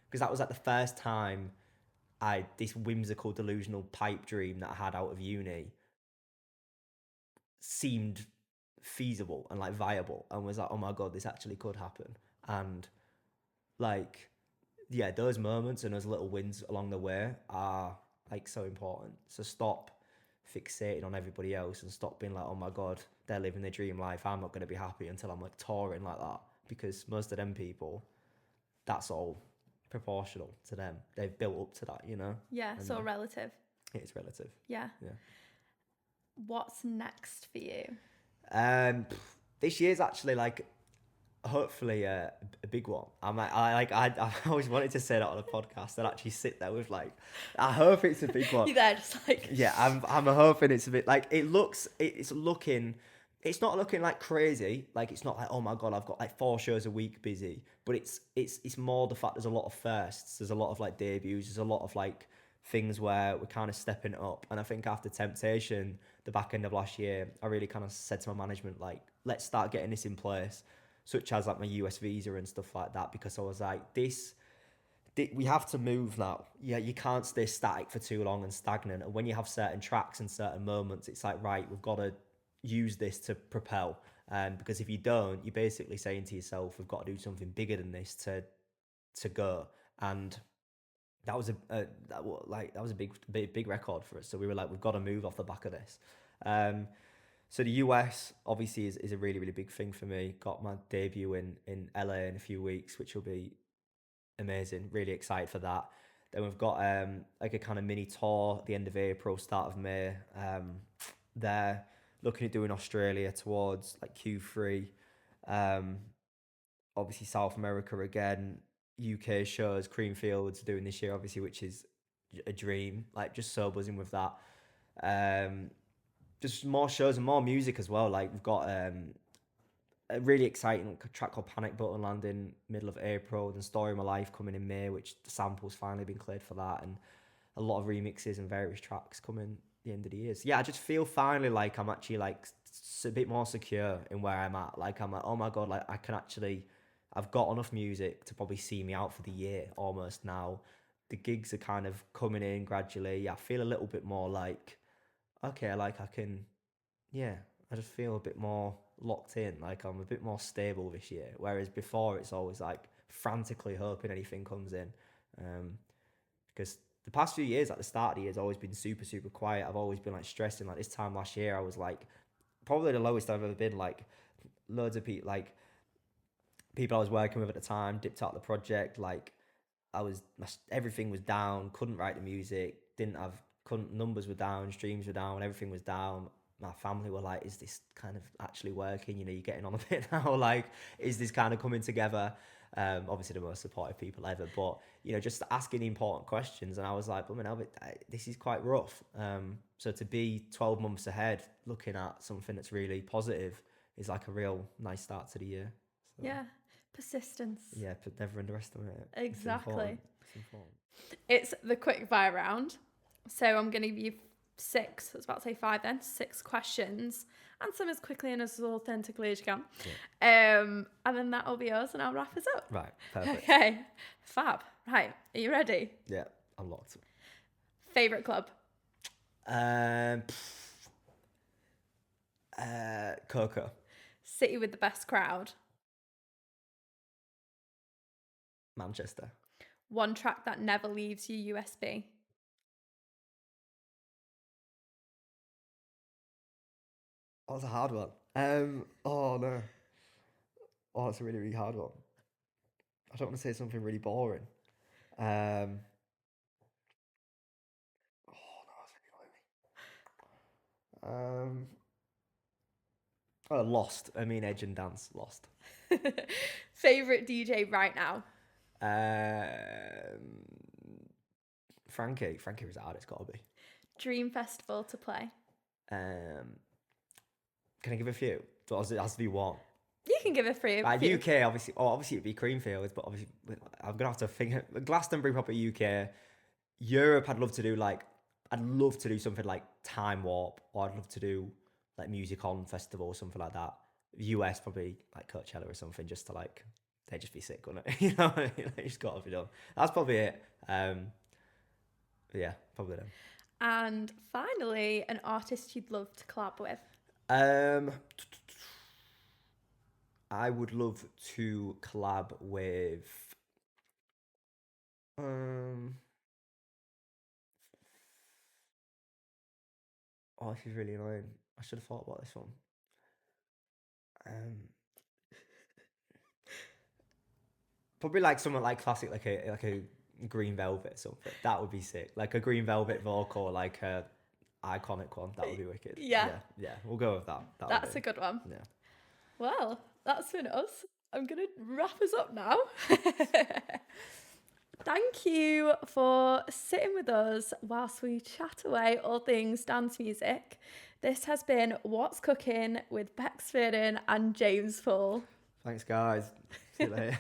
because that was like the first time this whimsical delusional pipe dream that I had out of uni seemed feasible and like viable, and was like, oh my god, this actually could happen. And like, yeah, those moments and those little wins along the way are like so important. So stop fixating on everybody else, and stop being like, oh my god, they're living their dream life, I'm not going to be happy until I'm like touring like that, because most of them people, that's all proportional to them. They've built up to that, Yeah, and so relative. it's relative. Yeah. What's next for you? This year's actually like, hopefully a big one. I always wanted to say that on a podcast and actually sit there with like, I hope it's a big one. You're there just like, Yeah, I'm hoping it's a bit like, it's not looking like crazy. Like, it's not like, oh my god, I've got like 4 shows a week busy, but it's more the fact there's a lot of firsts, there's a lot of like debuts, there's a lot of like things where we're kind of stepping it up. And I think after Temptation, the back end of last year, I really kind of said to my management, like, let's start getting this in place, such as like my US visa and stuff like that, because I was like, we have to move now. Yeah, you can't stay static for too long and stagnant. And when you have certain tracks and certain moments, it's like, right, we've got to use this to propel. Because if you don't, you're basically saying to yourself, we've got to do something bigger than this to go. And that was a big record for us. So we were like, we've got to move off the back of this. So the US obviously is a really, really big thing for me. Got my debut in LA in a few weeks, which will be amazing. Really excited for that. Then we've got like a kind of mini tour at the end of April, start of May. They're looking at doing Australia towards like Q3. Obviously South America again, UK shows, Creamfields doing this year, obviously, which is a dream. Like, just so buzzing with that. Just more shows and more music as well. Like, we've got a really exciting track called Panic Button landing middle of April, then Story of My Life coming in May, which the sample's finally been cleared for that, and a lot of remixes and various tracks coming the end of the year. So yeah, I just feel finally like I'm actually like a bit more secure in where I'm at. Like, I'm like, oh my God, like I can actually, I've got enough music to probably see me out for the year almost now. The gigs are kind of coming in gradually. I feel a little bit more like, okay, like I can, yeah, I just feel a bit more locked in. Like, I'm a bit more stable this year. Whereas before, it's always like frantically hoping anything comes in. Because the past few years, at the start of the year, has always been super, super quiet. I've always been like stressing. Like, this time last year, I was like probably the lowest I've ever been. Like, loads of people, like people I was working with at the time, dipped out of the project. Like, everything was down. Couldn't write the music. Couldn't numbers were down. Streams were down. Everything was down. My family were like, "Is this kind of actually working? You know, you're getting on a bit now. Like, is this kind of coming together?" Obviously, the most supportive people ever, but you know, just asking important questions. And I was like, this is quite rough. So to be 12 months ahead, looking at something that's really positive, is like a real nice start to the year. So, Yeah, persistence. yeah, but never underestimate it. Exactly. It's important. It's the quick fire round. So I'm going to give you 6, I was about to say 5 then, 6 questions. Answer them as quickly and as authentically as you can. Yeah. And then that'll be us and I'll wrap us up. Right, perfect. Okay, fab. Right, are you ready? Yeah, I'm locked. Favourite club? Coco. City with the best crowd? Manchester. One track that never leaves your USB? Oh, that's a hard one. Oh no. Oh, it's a really, really hard one. I don't want to say something really boring. Oh no, that's really annoying me. Lost. I mean, Edge and Dance. Lost. Favourite DJ right now? Frankie. Frankie Rizard, it's got to be. Dream festival to play? Can I give a few? So it has to be one. You can give a few. Like, UK, obviously. Oh, obviously it'd be Creamfields, but obviously I'm gonna have to think. Glastonbury, proper UK. Europe, I'd love to do something like Time Warp, or I'd love to do like Music On Festival or something like that. US, probably like Coachella or something, just to like, they'd just be sick, wouldn't it? You know, it's got to be done. That's probably it. Yeah, probably them. And finally, an artist you'd love to collab with? I would love to collab with. Oh, this is really annoying. I should have thought about this one. Probably like something like classic, like a Green Velvet or something. That would be sick. Like a Green Velvet vocal, like a iconic one. That would be wicked. Yeah. Yeah. We'll go with that. That's a good one. Yeah. Well, that's been us. I'm going to wrap us up now. Thank you for sitting with us whilst we chat away all things dance music. This has been What's Cooking with Beccs, Vernon and James Poole. Thanks, guys. See you later.